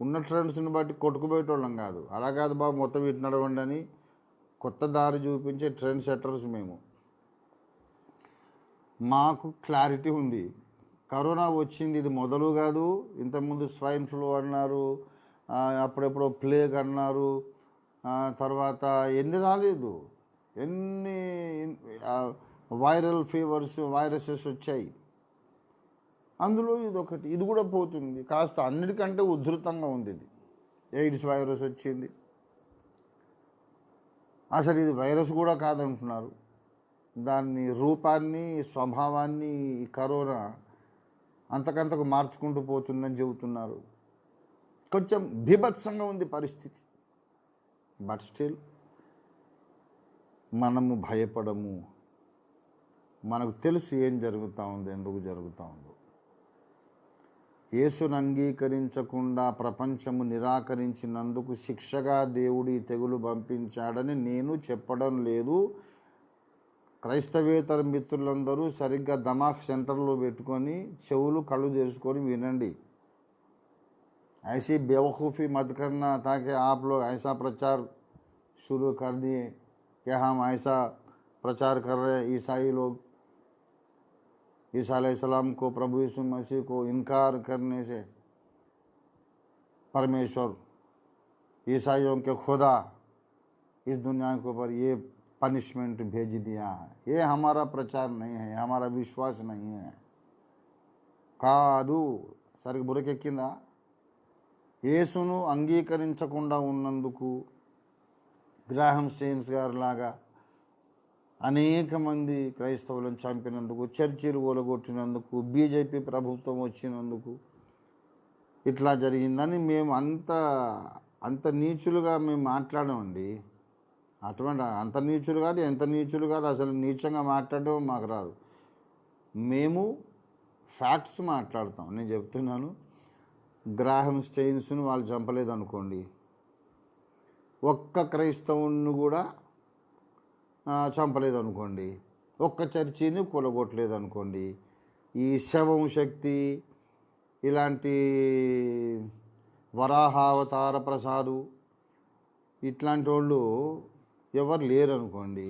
ఉన్న ట్రెండ్స్ని బట్టి కొట్టుకుపోయేటోళ్ళం కాదు. అలా కాదు బాబు మొత్తం ఇటు నడవండి అని కొత్త దారి చూపించే ట్రెండ్ సెట్టర్స్ మేము. మాకు క్లారిటీ ఉంది. కరోనా వచ్చింది, ఇది మొదలు కాదు. ఇంతకుముందు స్వైన్ ఫ్లూ అన్నారు, అప్పుడెప్పుడో ప్లేగ్ అన్నారు, తర్వాత ఎన్ని రాలేదు, ఎన్ని వైరల్ ఫీవర్స్, వైరసెస్ వచ్చాయి. అందులో ఇదొకటి, ఇది కూడా పోతుంది. కాస్త అన్నిటికంటే ఉధృతంగా ఉంది ఇది. ఎయిడ్స్ వైరస్ వచ్చింది. అసలు ఇది వైరస్ కూడా కాదంటున్నారు. దాన్ని రూపాన్ని, స్వభావాన్ని ఈ కరోనా అంతకంతకు మార్చుకుంటూ పోతుందని చెబుతున్నారు. కొంచెం బీభత్సంగా ఉంది పరిస్థితి. బట్ స్టిల్ మనము భయపడము. మనకు తెలుసు ఏం జరుగుతూ ఉందో, ఎందుకు జరుగుతూ ఉందో. యేసును అంగీకరించకుండా ప్రపంచము నిరాకరించినందుకు శిక్షగా దేవుడు ఈ తెగులు పంపించాడని నేను చెప్పడం లేదు. క్రైస్తవేతర మిత్రులందరూ సరిగ్గా దమాక్ సెంటర్లో పెట్టుకొని చెవులు కళ్ళు తెరుచుకొని వినండి. ऐसी बेवकूफ़ी मत करना ताकि आप लोग ऐसा प्रचार शुरू कर दिए कि हम ऐसा प्रचार कर रहे हैं. ईसाई लोग ईसा अलैहिस्सलाम को, प्रभु यीशु मसीह को इनकार करने से परमेश्वर ईसाइयों के खुदा इस दुनिया के ऊपर ये पनिशमेंट भेज दिया है. ये हमारा प्रचार नहीं है, हमारा विश्वास नहीं है. కాదు, సరిగ్గా బురకెక్కిందా? యేసును అంగీకరించకుండా ఉన్నందుకు గ్రాహం స్టెయిన్స్ గారు లాగా అనేక మంది క్రైస్తవులను చంపినందుకు, చర్చిలు కూలగొట్టినందుకు, బీజేపీ ప్రభుత్వం వచ్చినందుకు ఇట్లా జరిగిందని మేము అంత నీచులుగా మేము మాట్లాడమండి. అటువంటి అంత నీచులు కాదు, ఎంత నీచులు కాదు, అసలు నీచంగా మాట్లాడడం మాకు రాదు. మేము ఫ్యాక్ట్స్ మాట్లాడతాం. నేను చెప్తున్నాను, గ్రాహం స్టెయిన్స్ను వాళ్ళు చంపలేదు అనుకోండి, ఒక్క క్రైస్తవుని కూడా చంపలేదు అనుకోండి, ఒక్క చర్చిని కూలగొట్టలేదు అనుకోండి, ఈ శవం శక్తి ఇలాంటి వరాహావతార ప్రసాదు ఇట్లాంటి వాళ్ళు ఎవరు లేరు అనుకోండి,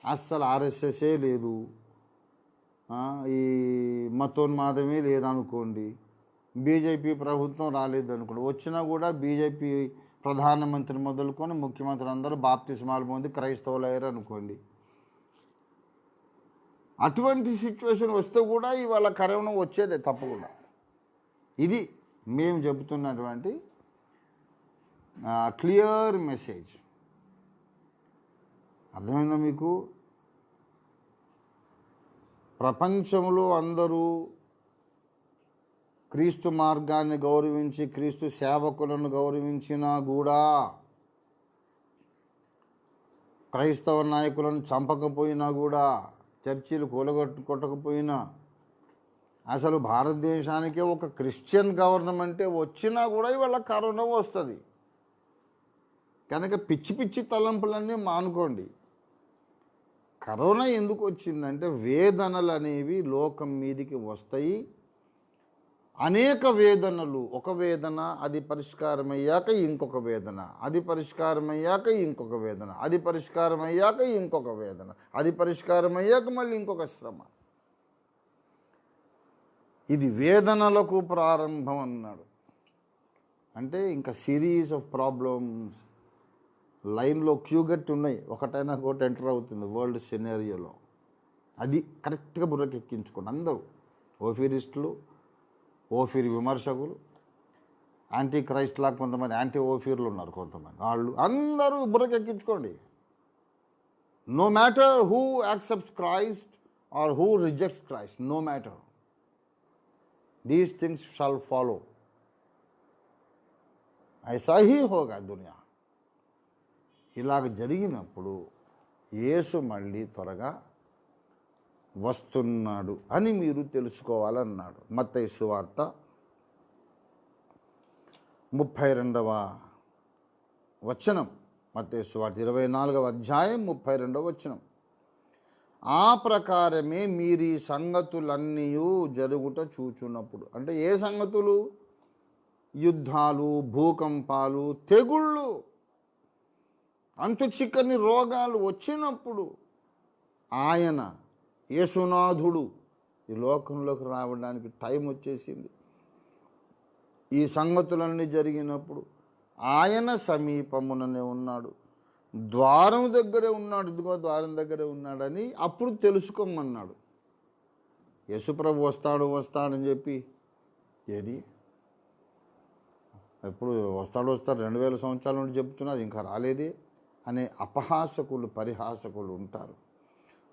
అస్సలు ఆర్ఎస్ఎస్ఏ లేదు, ఈ మతోన్మాదమే లేదనుకోండి, బీజేపీ ప్రభుత్వం రాలేదు అనుకోండి, వచ్చినా కూడా బీజేపీ ప్రధానమంత్రి మొదలుకొని ముఖ్యమంత్రి అందరూ బాప్తిస్మాలు పొంది క్రైస్తవులు అయ్యారు అనుకోండి. అటువంటి సిచ్యువేషన్ వస్తే కూడా ఇవాళ కరోనా వచ్చేదే తప్పకుండా. ఇది మేము చెబుతున్నటువంటి క్లియర్ మెసేజ్. అర్థమైందా మీకు? ప్రపంచంలో అందరూ క్రీస్తు మార్గాన్ని గౌరవించి, క్రీస్తు సేవకులను గౌరవించినా కూడా, క్రైస్తవ నాయకులను చంపకపోయినా కూడా, చర్చిలు కొట్టకపోయినా, అసలు భారతదేశానికే ఒక క్రిస్టియన్ గవర్నమెంటే వచ్చినా కూడా ఇవాళ కరోనా వస్తుంది. కనుక పిచ్చి పిచ్చి తలంపులన్నీ మానుకోండి. కరోనా ఎందుకు వచ్చిందంటే వేదనలు అనేవి లోకం మీదికి వస్తాయి. అనేక వేదనలు, ఒక వేదన అది పరిష్కారం అయ్యాక ఇంకొక వేదన, అది పరిష్కారం అయ్యాక ఇంకొక వేదన, అది పరిష్కారం అయ్యాక ఇంకొక వేదన, అది పరిష్కారం అయ్యాక మళ్ళీ ఇంకొక శ్రమ. ఇది వేదనలకు ప్రారంభం అన్నాడు. అంటే ఇంకా సిరీస్ ఆఫ్ ప్రాబ్లమ్స్ లైన్లో క్యూగట్టి ఉన్నాయి, ఒకటైనా ఒకటి ఎంటర్ అవుతుంది వరల్డ్ సినారియోలో. అది కరెక్ట్గా బుర్రకెక్కించుకోండి అందరూ. ఓఫీరిస్టులు, ఓఫీర్ విమర్శకులు, యాంటీ క్రైస్ట్ లాగా కొంతమంది యాంటీ ఓఫీర్లు ఉన్నారు కొంతమంది, వాళ్ళు అందరూ బుర్రకెక్కించుకోండి. No matter who accepts Christ or who rejects Christ, no matter, these things shall follow. ऐसा ही होगा दुनिया. ఇలాగ జరిగినప్పుడు యేసు మళ్ళీ త్వరగా వస్తున్నాడు అని మీరు తెలుసుకోవాలన్నాడు. మత్తయి సువార్త 32వ వచనం, మత్తయి సువార్త 24వ అధ్యాయం 32వ వచనం. ఆ ప్రకారమే మీరు ఈ సంగతులన్నీ జరుగుట చూచున్నప్పుడు. అంటే ఏ సంగతులు? యుద్ధాలు, భూకంపాలు, తెగుళ్ళు, అంతు చిక్కని రోగాలు వచ్చినప్పుడు ఆయన యేసునాథుడు ఈ లోకంలోకి రావడానికి టైం వచ్చేసింది. ఈ సంగతులన్నీ జరిగినప్పుడు ఆయన సమీపముననే ఉన్నాడు, ద్వారం దగ్గరే ఉన్నాడు, ఇదిగో ద్వారం దగ్గరే ఉన్నాడని అప్పుడు తెలుసుకోమన్నాడు. యేసుప్రభు వస్తాడని చెప్పి ఏది ఎప్పుడు వస్తాడు 2000 సంవత్సరాల నుండి చెప్తున్నారు, ఇంకా రాలేదే అనే అపహాసకులు, పరిహాసకులు ఉంటారు.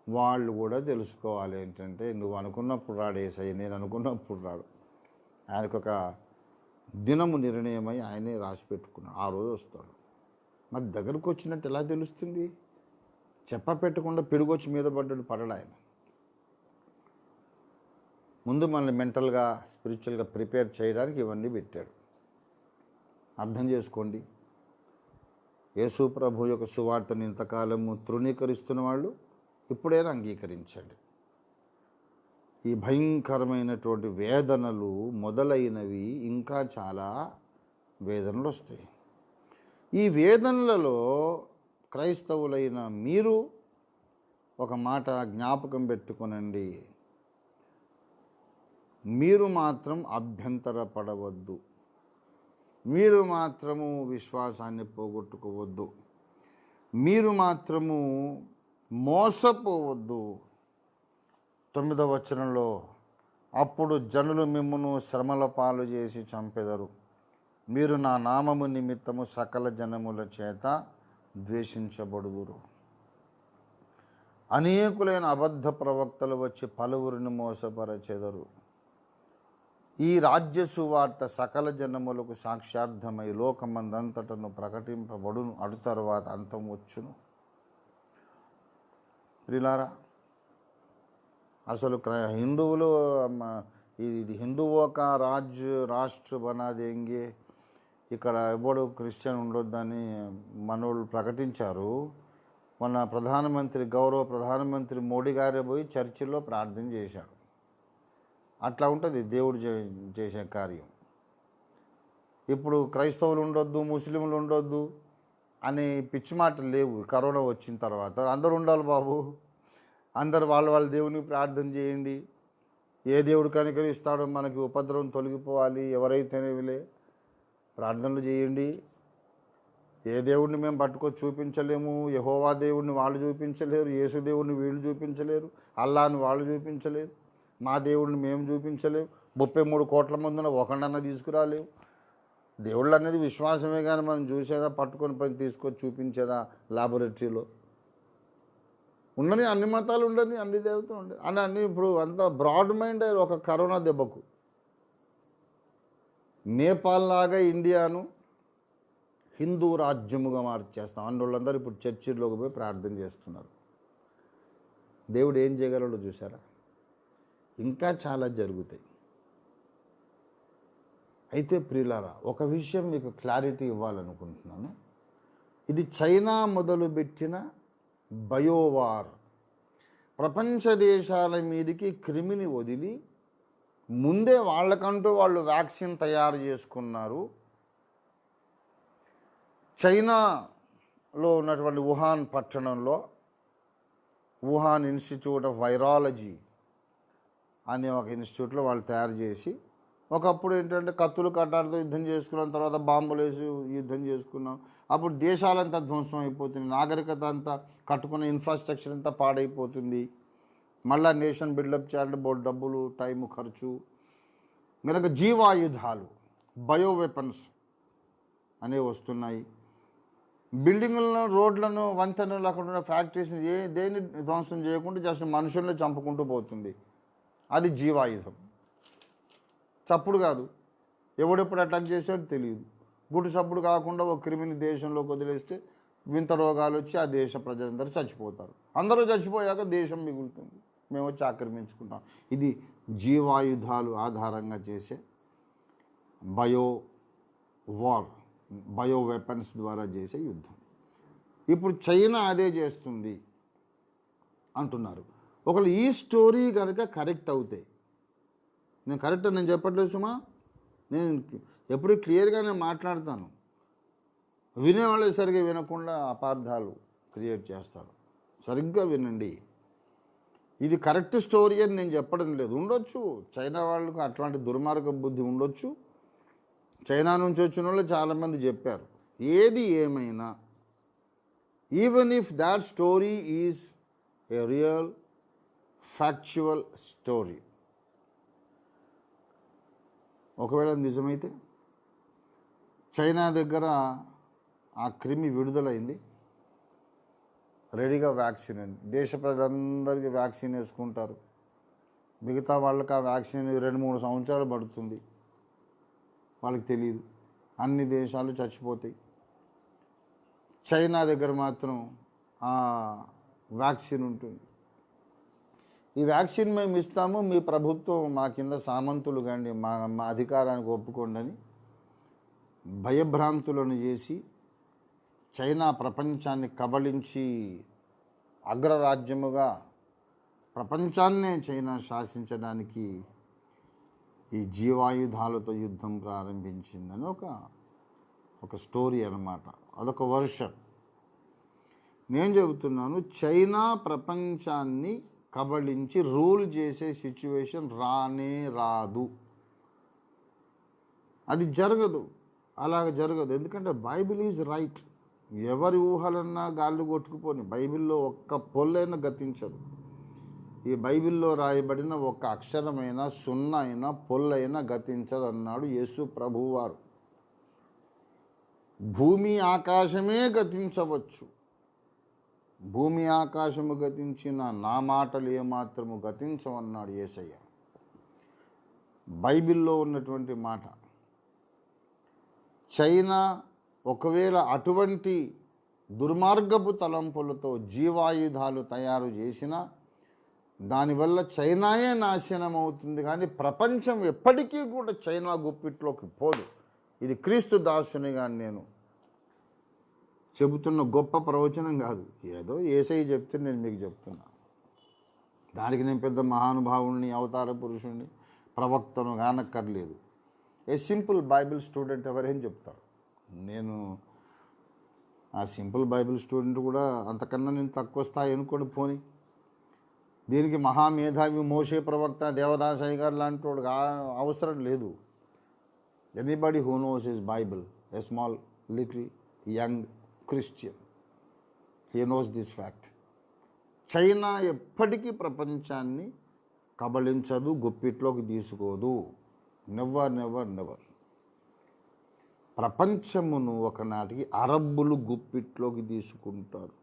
వాళ్ళు కూడా తెలుసుకోవాలి ఏంటంటే, నువ్వు అనుకున్నప్పుడు రాడు యేసయ్య, నేను అనుకున్నప్పుడు రాడు. ఆయనకు ఒక దినము నిర్ణయమై ఆయనే రాసి పెట్టుకున్నాడు, ఆ రోజు వస్తాడు. మరి దగ్గరకు వచ్చినట్టు ఎలా తెలుస్తుంది? పెట్టకుండా పిడుగొచ్చి మీద పడ్డాడు ఆయన. ముందు మనల్ని మెంటల్గా, స్పిరిచువల్గా ప్రిపేర్ చేయడానికి ఇవన్నీ పెట్టాడు. అర్థం చేసుకోండి. యేసు ప్రభు యొక్క సువార్తను ఇంతకాలము తృణీకరిస్తున్న వాళ్ళు ఇప్పుడైనా అంగీకరించండి. ఈ భయంకరమైనటువంటి వేదనలు మొదలైనవి, ఇంకా చాలా వేదనలు వస్తాయి. ఈ వేదనలలో క్రైస్తవులైన మీరు ఒక మాట జ్ఞాపకం పెట్టుకొనండి, మీరు మాత్రం అభ్యంతరపడవద్దు, మీరు మాత్రము విశ్వాసాన్ని పోగొట్టుకోవద్దు, మీరు మాత్రము మోసపోవద్దు. 9వ వచనంలో, అప్పుడు జనులు మిమ్మును శ్రమల పాలు చేసి చంపెదరు, మీరు నా నామము నిమిత్తము సకల జనముల చేత ద్వేషించబడుదురు. అనేకులైన అబద్ధ ప్రవక్తలు వచ్చి పలువురిని మోసపరచెదరు. ఈ రాజ్య సువార్త సకల జనములకు సాక్ష్యార్థమై లోకమందంతటను ప్రకటింపబడును, అటు తర్వాత అంతం వచ్చును. ప్రియులారా, అసలు హిందువులు ఇది హిందువో కా రాష్ట్ర బనా దేంగే, ఇక్కడ ఎవడు క్రిస్టియన్ ఉండొద్దని మనోళ్ళు ప్రకటించారు. మొన్న గౌరవ ప్రధానమంత్రి మోడీ గారే పోయి చర్చిలో ప్రార్థన చేశాడు. అట్లా ఉంటుంది దేవుడు చేసే కార్యం. ఇప్పుడు క్రైస్తవులు ఉండొద్దు, ముస్లింలు ఉండొద్దు అనే పిచ్చి మాటలు లేవు. కరోనా వచ్చిన తర్వాత అందరూ ఉండాలి బాబు, అందరు వాళ్ళ దేవునికి ప్రార్థన చేయండి. ఏ దేవుడు కనికరిస్తాడో, మనకి ఉపద్రవం తొలగిపోవాలి, ఎవరైతేనేవిలే ప్రార్థనలు చేయండి. ఏ దేవుడిని మేము పట్టుకొని చూపించలేము. యెహోవా దేవుడిని వాళ్ళు చూపించలేరు, యేసు దేవుడిని వీళ్ళు చూపించలేరు, అల్లాని వాళ్ళు చూపించలేరు, మా దేవుడిని మేము చూపించలేము. 33 కోట్ల మందిన ఒకడన్నా తీసుకురాలేవు. దేవుళ్ళు అనేది విశ్వాసమే, కానీ మనం చూసేదా, పట్టుకొని పని తీసుకొని చూపించేదా లాబొరేటరీలో? ఉండని, అన్ని మతాలు ఉండని, అన్ని దేవతలు ఉండని అని అన్ని. ఇప్పుడు అంతా బ్రాడ్ మైండ్ అయ్యారు ఒక కరోనా దెబ్బకు. నేపాల్ లాగా ఇండియాను హిందూ రాజ్యముగా మార్చేస్తాం అన్నోళ్ళందరూ ఇప్పుడు చర్చిల్లోకి పోయి ప్రార్థన చేస్తున్నారు. దేవుడు ఏం చేయగలడో చూసారా? ఇంకా చాలా జరుగుతాయి. అయితే ప్రియులారా, ఒక విషయం మీకు క్లారిటీ ఇవ్వాలనుకుంటున్నాను. ఇది చైనా మొదలుపెట్టిన బయోవార్. ప్రపంచ దేశాల మీదకి క్రిమిని వదిలి ముందే వాళ్ళకంటూ వాళ్ళు వ్యాక్సిన్ తయారు చేసుకున్నారు. చైనాలో ఉన్నటువంటి వుహాన్ పట్టణంలో వుహాన్ ఇన్స్టిట్యూట్ ఆఫ్ వైరాలజీ అనే ఒక ఇన్స్టిట్యూట్లో వాళ్ళు తయారు చేసి, ఒకప్పుడు ఏంటంటే కత్తులు కట్టాలతో యుద్ధం చేసుకున్నాం, తర్వాత బాంబులు వేసి యుద్ధం చేసుకున్నాం. అప్పుడు దేశాలంతా ధ్వంసం అయిపోతుంది, నాగరికత అంతా, కట్టుకున్న ఇన్ఫ్రాస్ట్రక్చర్ అంతా పాడైపోతుంది. మళ్ళీ నేషన్ బిల్డప్ చేయాలంటే బోర్డు డబ్బులు, టైము, ఖర్చు. కనుక జీవాయుధాలు, బయో వెపన్స్ అనేవి వస్తున్నాయి. బిల్డింగులను, రోడ్లను, వంతెనలు, అక్కడ ఉన్న ఫ్యాక్టరీస్ దేన్ని ధ్వంసం చేయకుండా జస్ట్ మనుషుల్ని చంపుకుంటూ పోతుంది. అది జీవాయుధం. చప్పుడు కాదు, ఎవడెప్పుడు అటాక్ చేసాడో తెలియదు. గుట్టు చప్పుడు కాకుండా ఒక క్రిమిని దేశంలోకి వదిలేస్తే వింత రోగాలు వచ్చి ఆ దేశ ప్రజలందరూ చచ్చిపోతారు. అందరూ చచ్చిపోయాక దేశం మిగులుతుంది, మేము వచ్చి ఆక్రమించుకుంటాం. ఇది జీవాయుధాలు ఆధారంగా చేసే బయో వెపన్స్ ద్వారా చేసే యుద్ధం. ఇప్పుడు చైనా అదే చేస్తుంది అంటున్నారు. ఒకళ్ళు ఈ స్టోరీ కనుక కరెక్ట్ అవుతాయి, నేను కరెక్ట్ నేను చెప్పట్లేదు సుమా, నేను ఎప్పుడు క్లియర్గా నేను మాట్లాడతాను. వినేవాళ్ళు సరిగ్గా వినకుండా అపార్థాలు క్రియేట్ చేస్తారు. సరిగ్గా వినండి, ఇది కరెక్ట్ స్టోరీ అని నేను చెప్పడం లేదు. ఉండొచ్చు చైనా వాళ్ళకు అట్లాంటి దుర్మార్గ బుద్ధి ఉండొచ్చు, చైనా నుంచి వచ్చిన వాళ్ళు చాలామంది చెప్పారు. ఏది ఏమైనా, even if that story is a real factual story, ఒకవేళ నిజమైతే చైనా దగ్గర ఆ క్రిమి విడుదలైంది, రెడీగా వ్యాక్సిన్ అయింది. దేశ ప్రజలందరికీ వ్యాక్సిన్ వేసుకుంటారు. మిగతా వాళ్ళకి ఆ వ్యాక్సిన్ 2-3 సంవత్సరాలు పడుతుంది, వాళ్ళకి తెలియదు. అన్ని దేశాలు చచ్చిపోతాయి. చైనా దగ్గర మాత్రం ఆ వ్యాక్సిన్ ఉంటుంది. ఈ వ్యాక్సిన్ మేము ఇస్తాము, మీ ప్రభుత్వం మా కింద సామంతులు కండి, మా అధికారానికి ఒప్పుకోండి అని భయభ్రాంతులను చేసి చైనా ప్రపంచాన్ని కబళించి అగ్రరాజ్యముగా ప్రపంచాన్నే చైనా శాసించడానికి ఈ జీవాయుధాలతో యుద్ధం ప్రారంభించిందని ఒక స్టోరీ అన్నమాట. అదొక వర్షన్. నేను చెబుతున్నాను, చైనా ప్రపంచాన్ని కబళించి రూల్ చేసే సిచ్యువేషన్ రానే రాదు. అది జరగదు, అలాగ జరగదు. ఎందుకంటే బైబిల్ ఈజ్ రైట్. ఎవరి ఊహలన్నా గాళ్ళు కొట్టుకుపోని, బైబిల్లో ఒక్క పొల్లైనా గతించదు. ఈ బైబిల్లో రాయబడిన ఒక్క అక్షరమైన, సున్నా అయినా, పొల్లైనా గతించదు అన్నాడు యేసు ప్రభువారు. భూమి ఆకాశమే గతించవచ్చు, భూమి ఆకాశము గతించిన నా మాటలు ఏమాత్రము గతించవన్నాడు యేసయ్య. బైబిల్లో ఉన్నటువంటి మాట. చైనా ఒకవేళ అటువంటి దుర్మార్గపు తలంపులతో జీవాయుధాలు తయారు చేసినా దానివల్ల చైనాయే నాశనం అవుతుంది, కానీ ప్రపంచం ఎప్పటికీ కూడా చైనా గుప్పిట్లోకి పోదు. ఇది క్రీస్తు దాసునిగా నేను చెబుతున్న గొప్ప ప్రవచనం కాదు, ఏదో యేసయ్య చెప్తే నేను మీకు చెప్తున్నా. దానికి నేను పెద్ద మహానుభావుణ్ణి, అవతార పురుషుణ్ణి, ప్రవక్తను కానక్కర్లేదు. ఏ సింపుల్ బైబిల్ స్టూడెంట్ ఎవరేం చెప్తారు. నేను ఆ సింపుల్ బైబిల్ స్టూడెంట్ కూడా అంతకన్నా నేను తక్కువ స్థాయి అనుకోని పోని. దీనికి మహామేధావి మోషే ప్రవక్త, దేవదాసయ్య గారు లాంటి వాడు అవసరం లేదు. Anybody who knows his Bible, a small little young Christian, he knows this fact. China ఎప్పటికీ ప్రపంచాన్ని కబళించదు, గుప్పిట్లోకి తీసుకోదు. Never never never. ప్రపంచమును ఒకనాటికి అరబ్బులు గుప్పిట్లోకి తీసుకుంటారు.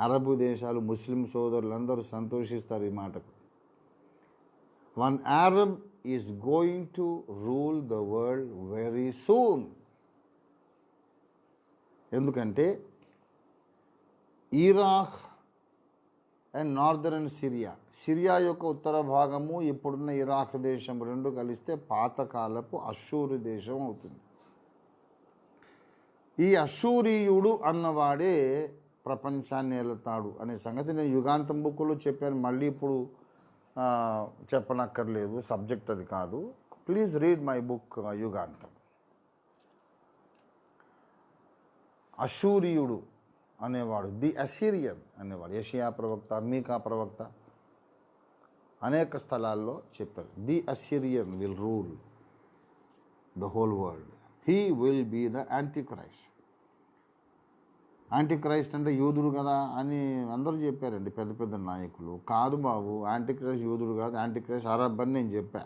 అరబు దేశాలు, ముస్లిం సోదరులందరూ సంతోషిస్తారు ఈ మాటకు. One Arab is going to rule the world very soon. ఎందుకంటే ఇరాక్ అండ్ నార్దర్న్ సిరియా యొక్క ఉత్తర భాగము, ఇప్పుడున్న ఇరాక్ దేశం రెండు కలిస్తే పాతకాలపు అషూరు దేశం అవుతుంది. ఈ అషూరియుడు అన్నవాడే ప్రపంచాన్ని ఏలుతాడు అనే సంగతి నేను యుగాంతం బుక్లో చెప్పాను. మళ్ళీ ఇప్పుడు చెప్పనక్కర్లేదు, సబ్జెక్ట్ అది కాదు. Please read my book Yugantham. అషూరియుడు అనేవాడు, ది అసిరియన్ అనేవాడు. యెషయా ప్రవక్త, మీకా ప్రవక్త అనేక స్థలాల్లో చెప్పారు. The Assyrian will rule the whole world. He will be the antichrist. Antichrist అంటే యూదుడు కదా అని అందరూ చెప్పారండి, పెద్ద పెద్ద నాయకులు. కాదు బాబు, యాంటీక్రైస్ట్ యూదుడు కాదు, యాంటీక్రైస్ట్ అరబ్ అని నేను చెప్పా.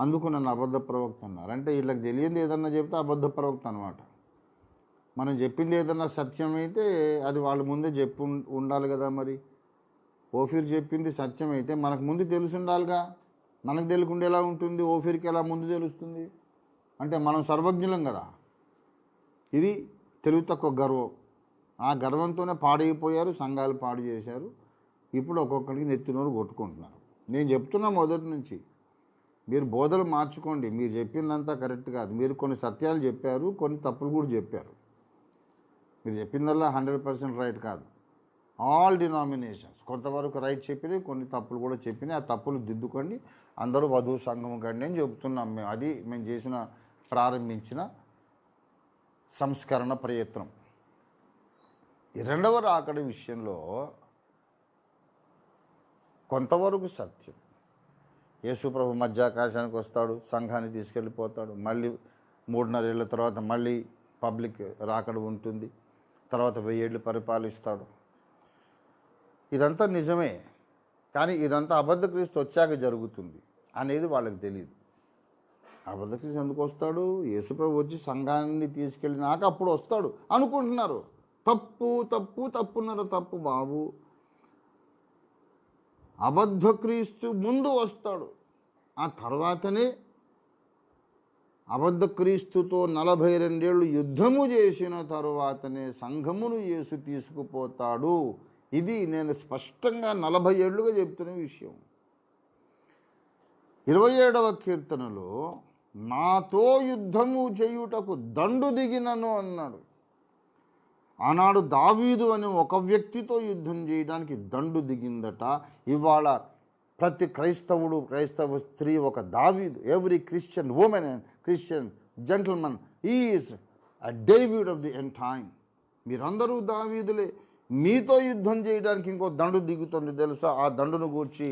అందుకు నన్ను అబద్ధ ప్రవక్త అన్నారు. అంటే వీళ్ళకి తెలియంది ఏదన్నా చెప్తే అబద్ధ ప్రవక్త అనమాట. మనం చెప్పింది ఏదన్నా సత్యమైతే అది వాళ్ళ ముందే చెప్పు ఉండాలి కదా. మరి ఓఫీర్ చెప్పింది సత్యమైతే మనకు ముందు తెలిసి ఉండాలిగా. మనకు తెలియకుండా ఎలా ఉంటుంది? ఓఫీర్కి ఎలా ముందు తెలుస్తుంది? అంటే మనం సర్వజ్ఞులం కదా. ఇది తెలివి తక్కువ గర్వం. ఆ గర్వంతోనే పాడైపోయారు, సంఘాలు పాడు చేశారు. ఇప్పుడు ఒక్కొక్కరికి నెత్తినోరు కొట్టుకుంటున్నారు. నేను చెప్తున్నా మొదటి నుంచి, మీరు బోధలు మార్చుకోండి. మీరు చెప్పిందంతా కరెక్ట్ కాదు. మీరు కొన్ని సత్యాలు చెప్పారు, కొన్ని తప్పులు కూడా చెప్పారు. మీరు చెప్పిందల్లా 100% రైట్ కాదు. ఆల్ డినామినేషన్స్ కొంతవరకు రైట్ చెప్పినాయి, కొన్ని తప్పులు కూడా చెప్పినాయి. ఆ తప్పులు దిద్దుకోండి, అందరూ వధువు సంఘం కండి అని చెబుతున్నాం మేము. అది మేము ప్రారంభించిన సంస్కరణ ప్రయత్నం. ఈ రెండవ రాకడ విషయంలో కొంతవరకు సత్యం. యేసుప్రభు మధ్యాకాశానికి వస్తాడు, సంఘాన్ని తీసుకెళ్ళిపోతాడు. మళ్ళీ 3.5 ఏళ్ళ తర్వాత మళ్ళీ పబ్లిక్ రాకడ ఉంటుంది. తర్వాత 1000 ఏళ్ళు పరిపాలిస్తాడు. ఇదంతా నిజమే, కానీ ఇదంతా అబద్ధ క్రీస్తు వచ్చాక జరుగుతుంది అనేది వాళ్ళకి తెలియదు. అబద్ధ క్రీస్తు ఎందుకు వస్తాడు? యేసుప్రభు వచ్చి సంఘాన్ని తీసుకెళ్ళినాక అప్పుడు వస్తాడు అనుకుంటున్నారు. తప్పున్నారు. తప్పు బాబు. అబద్ధ క్రీస్తు ముందు వస్తాడు. ఆ తర్వాతనే అబద్ధ క్రీస్తుతో 42 ఏళ్ళు యుద్ధము చేసిన తరువాతనే సంఘమును యేసు తీసుకుపోతాడు. ఇది నేను స్పష్టంగా 40 ఏళ్ళుగా చెప్తున్న విషయం. 27వ కీర్తనలో నాతో యుద్ధము చేయుటకు దండు దిగినను అన్నాడు. ఆనాడు దావీదు అని ఒక వ్యక్తితో యుద్ధం చేయడానికి దండు దిగిందట. ఇవాళ ప్రతి క్రైస్తవ స్త్రీ ఒక దావీదు. Every Christian women and Christian gentleman is a David of the end time. మీరందరూ దావీదులే. మీతో యుద్ధం చేయడానికి ఇంకో దండు దిగుతుంది తెలుసా? ఆ దండును గూర్చి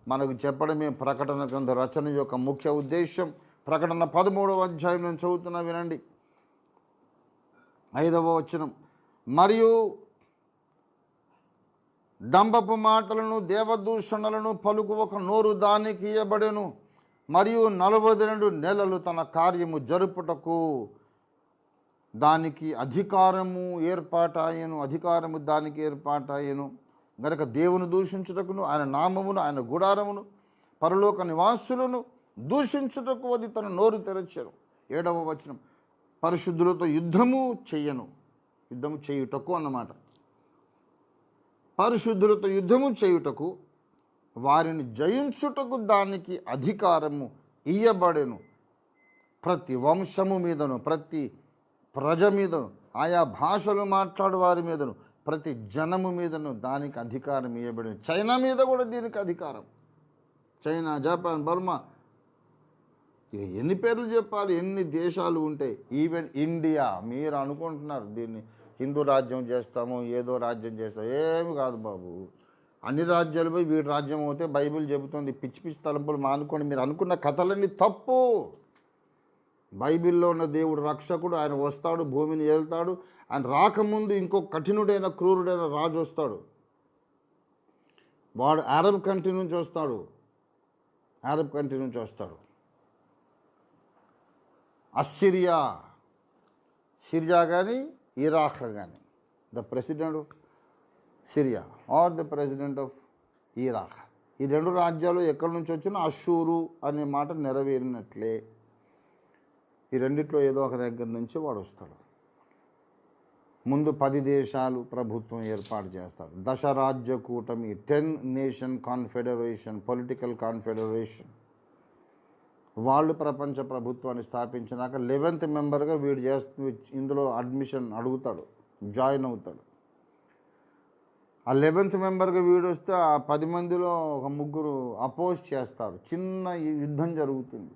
మనకు చెప్పడమే ప్రకటన గ్రంథ రచన యొక్క ముఖ్య ఉద్దేశం. ప్రకటన 13వ అధ్యాయం నేను చదువుతున్నా, వినండి. 5వ వచనం. మరియు డంబపు మాటలను దేవదూషణలను పలుకు ఒక నోరు దానికి ఇయ్యబడెను. మరియు 42 నెలలు తన కార్యము జరుపుటకు దానికి అధికారము దానికి ఏర్పాటాయను. గనక దేవుని దూషించుటకును, ఆయన నామమును, ఆయన గుడారమును, పరలోక నివాసులను దూషించుటకు అది తన నోరు తెరచెను. 7వ వచనం. పరిశుద్ధులతో యుద్ధము చేయుటకు అన్నమాట. పరిశుద్ధులతో యుద్ధము చేయుటకు, వారిని జయించుటకు దానికి అధికారము ఇయ్యబడెను. ప్రతి వంశము మీదను, ప్రతి ప్రజ మీదను, ఆయా భాషలు మాట్లాడు వారి మీదను, ప్రతి జనము మీదను దానికి అధికారం ఇవ్వబడింది. చైనా మీద కూడా దీనికి అధికారం. చైనా, జపాన్, బర్మా, ఇక ఎన్ని పేర్లు చెప్పాలి, ఎన్ని దేశాలు ఉంటాయి. Even India. మీరు అనుకుంటున్నారు దీన్ని హిందూ రాజ్యం చేస్తాము, ఏదో రాజ్యం చేస్తాము. ఏమి కాదు బాబు. అన్ని రాజ్యాలు పోయి వీడి రాజ్యం అవుతే బైబిల్ చెబుతుంది. పిచ్చి పిచ్చి తలంపులు మానుకోండి. మీరు అనుకున్న కథలన్నీ తప్పు. బైబిల్లో ఉన్న దేవుడు రక్షకుడు. ఆయన వస్తాడు, భూమిని ఏలుతాడు. ఆయన రాకముందు ఇంకో కఠినుడైన క్రూరుడైన రాజు వస్తాడు. వాడు అరబ్ కంట్రీ నుంచి వస్తాడు. సిరియా కానీ ఇరాక్ కానీ, the president of Syria or the president of Iraq, ఈ 2 రాజ్యాలు ఎక్కడి నుంచి వచ్చినా అషూరు అనే మాట నెరవేరినట్లే ఈ రెండిట్లో ఏదో ఒక దగ్గర నుంచి వాడు వస్తాడు. ముందు 10 దేశాలు ప్రభుత్వం ఏర్పాటు చేస్తారు. 10 రాజ్య కూటమి, 10 నేషన్ కాన్ఫెడరేషన్, పొలిటికల్ కాన్ఫెడరేషన్. వాళ్ళు ప్రపంచ ప్రభుత్వాన్ని స్థాపించినాక 11th మెంబర్గా వీడు ఇందులో అడ్మిషన్ అడుగుతాడు, జాయిన్ అవుతాడు. ఆ 11th మెంబర్గా వీడు వస్తే ఆ 10 మందిలో ఒక 3 అపోజ్ చేస్తారు. చిన్న యుద్ధం జరుగుతుంది.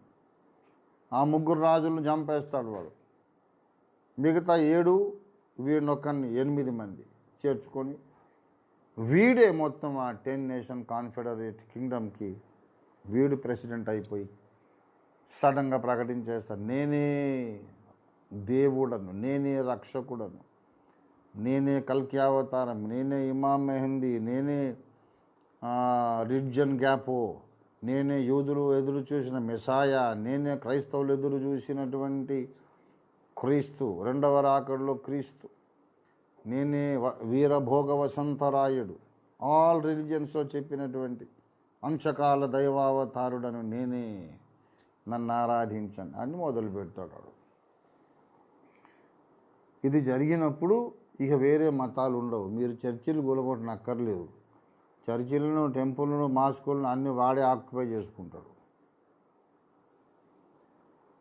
ఆ 3 రాజులను చంపేస్తాడు వాడు. మిగతా 7 వీడినొక్కడిని 8 మంది చేర్చుకొని వీడే మొత్తం ఆ 10 నేషన్ కాన్ఫెడరేట్ కింగ్డమ్కి వీడు ప్రెసిడెంట్ అయిపోయి సడన్గా ప్రకటించేస్తాడు, నేనే దేవుడను, నేనే రక్షకుడను, నేనే కల్కి అవతారం, నేనే ఇమాం మెహందీ, నేనే రిడ్జన్ గ్యాపో, నేనే యూదులు ఎదురు చూసిన మెసాయా, నేనే క్రైస్తవులు ఎదురు చూసినటువంటి క్రీస్తు, రెండవ రాకడలో క్రీస్తు, నేనే వీరభోగ వసంతరాయుడు, ఆల్ రిలీజియన్స్లో చెప్పినటువంటి అంశకాల దైవావతారుడను నేనే, నన్ను ఆరాధించండి అని మొదలు పెడతాడు. ఇది జరిగినప్పుడు ఇక వేరే మతాలు ఉండవు. మీరు చర్చిలు కూలగొట్టనక్కర్లేదు. చర్చిలను, టెంపుల్ను, మాస్కులను అన్నీ వాడే ఆక్యుపై చేసుకుంటాడు.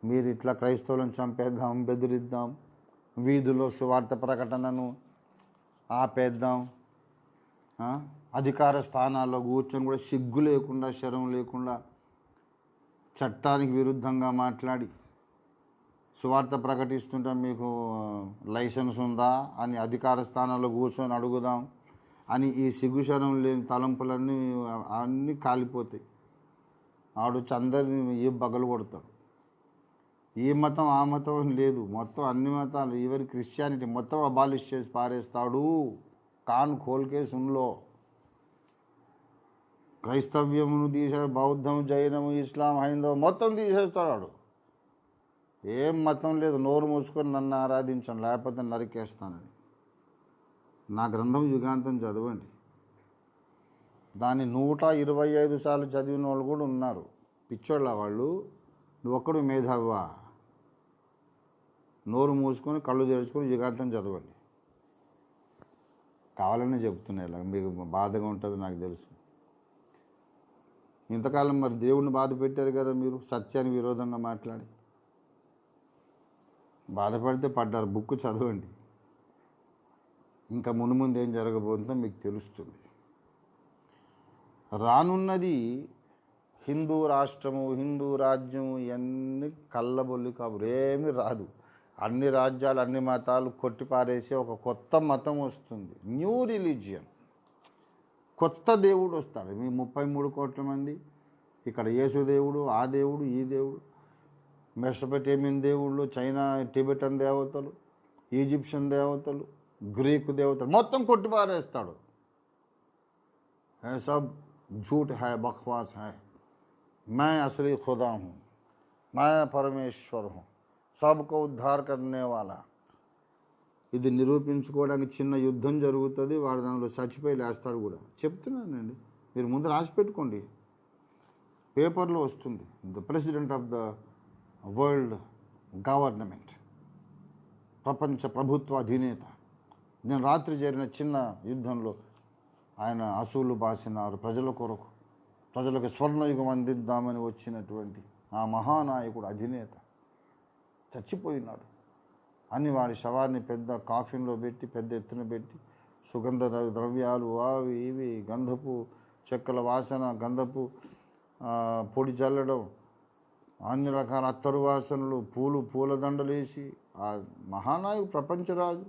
మీరు ఇట్లా క్రైస్తవులను చంపేద్దాం, బెదిరిద్దాం, వీధుల్లో సువార్త ప్రకటనను ఆపేద్దాం, అధికార స్థానాల్లో కూర్చొని కూడా సిగ్గు లేకుండా, శరం లేకుండా చట్టానికి విరుద్ధంగా మాట్లాడి సువార్త ప్రకటిస్తుంటే మీకు లైసెన్స్ ఉందా అని అధికార స్థానాల్లో కూర్చొని అడుగుదాం అని ఈ సిగ్గుశరం లేని తలంపులన్నీ అన్నీ కాలిపోతాయి. ఆడొచ్చి అందరినీ ఏ బగలు కొడతాడు. ఏ మతం ఆ మతం లేదు, మొత్తం అన్ని మతాలు, ఈవెన్ క్రిస్టియానిటీ మొత్తం అబాలిష్ చేసి పారేస్తాడు. కాన్ ఖోల్కే సున్లో. క్రైస్తవ్యమును తీసే, బౌద్ధం, జైనము, ఇస్లాం, హైందవం మొత్తం తీసేస్తాడు. ఏం మతం లేదు, నోరు మూసుకొని నన్ను ఆరాధించండి లేకపోతే నరికేస్తానని. నా గ్రంథం యుగాంతం చదవండి. దాన్ని 125 సార్లు చదివిన వాళ్ళు కూడా ఉన్నారు. పిచ్చోళ్ళ వాళ్ళు. నువ్వు ఒక్కడు మేధావా? నోరు మూసుకొని కళ్ళు తెరుచుకొని యుగాంతం చదవండి. కావాలనే చెప్తున్నాయి, ఇలా మీకు బాధగా ఉంటుంది నాకు తెలుసు. ఇంతకాలం మరి దేవుణ్ణి బాధ పెట్టారు కదా మీరు, సత్యానికి విరోధంగా మాట్లాడి. బాధపడితే పడ్డారు. బుక్ చదవండి. ఇంకా మునుముందు ఏం జరగబోతుందో మీకు తెలుస్తుంది. రానున్నది హిందూ రాష్ట్రము, హిందూ రాజ్యము, ఇవన్నీ కళ్ళబొల్లి కబురు. ఏమీ రాదు. అన్ని రాజ్యాలు, అన్ని మతాలు కొట్టిపారేసి ఒక కొత్త మతం వస్తుంది. న్యూ రిలీజియన్, కొత్త దేవుడు వస్తాడు. మీ 33 కోట్ల మంది ఇక్కడ యేసు దేవుడు, ఆ దేవుడు, ఈ దేవుడు, మెసొపొటేమియన్ దేవుళ్ళు, చైనా టిబెటన్ దేవతలు, ఈజిప్షియన్ దేవతలు, గ్రీకు దేవతలు మొత్తం కొట్టిపారేస్తాడు. है सब झूठ है, बकवास है, मैं असली खुदा हूँ, मैं परमेश्वर हूँ, सबको उद्धार करने वाला. ఇది నిరూపించుకోవడానికి చిన్న యుద్ధం జరుగుతుంది. వాడు దానిలో చచ్చిపోయి లేస్తాడు కూడా. చెప్తున్నానండి, మీరు ముందు రాసి పెట్టుకోండి, పేపర్లో వస్తుంది. The president of the world government, ప్రపంచ ప్రభుత్వ అధినేత. నేను రాత్రి జరిగిన చిన్న యుద్ధంలో ఆయన అసూలు బాసినారు ప్రజల కొరకు, ప్రజలకు స్వర్ణయుగం అందిద్దామని వచ్చినటువంటి ఆ మహానాయకుడు, అధినేత చచ్చిపోయినాడు అని వాడి శవాన్ని పెద్ద కాఫిన్లో పెట్టి, పెద్ద ఎత్తున పెట్టి, సుగంధ ద్రవ్యాలు అవి ఇవి, గంధపు చెక్కల వాసన, గంధపు పొడి చల్లడం, అన్ని రకాల అత్తరు వాసనలు, పూలదండలు వేసి ఆ మహానాయకుడు, ప్రపంచరాజు,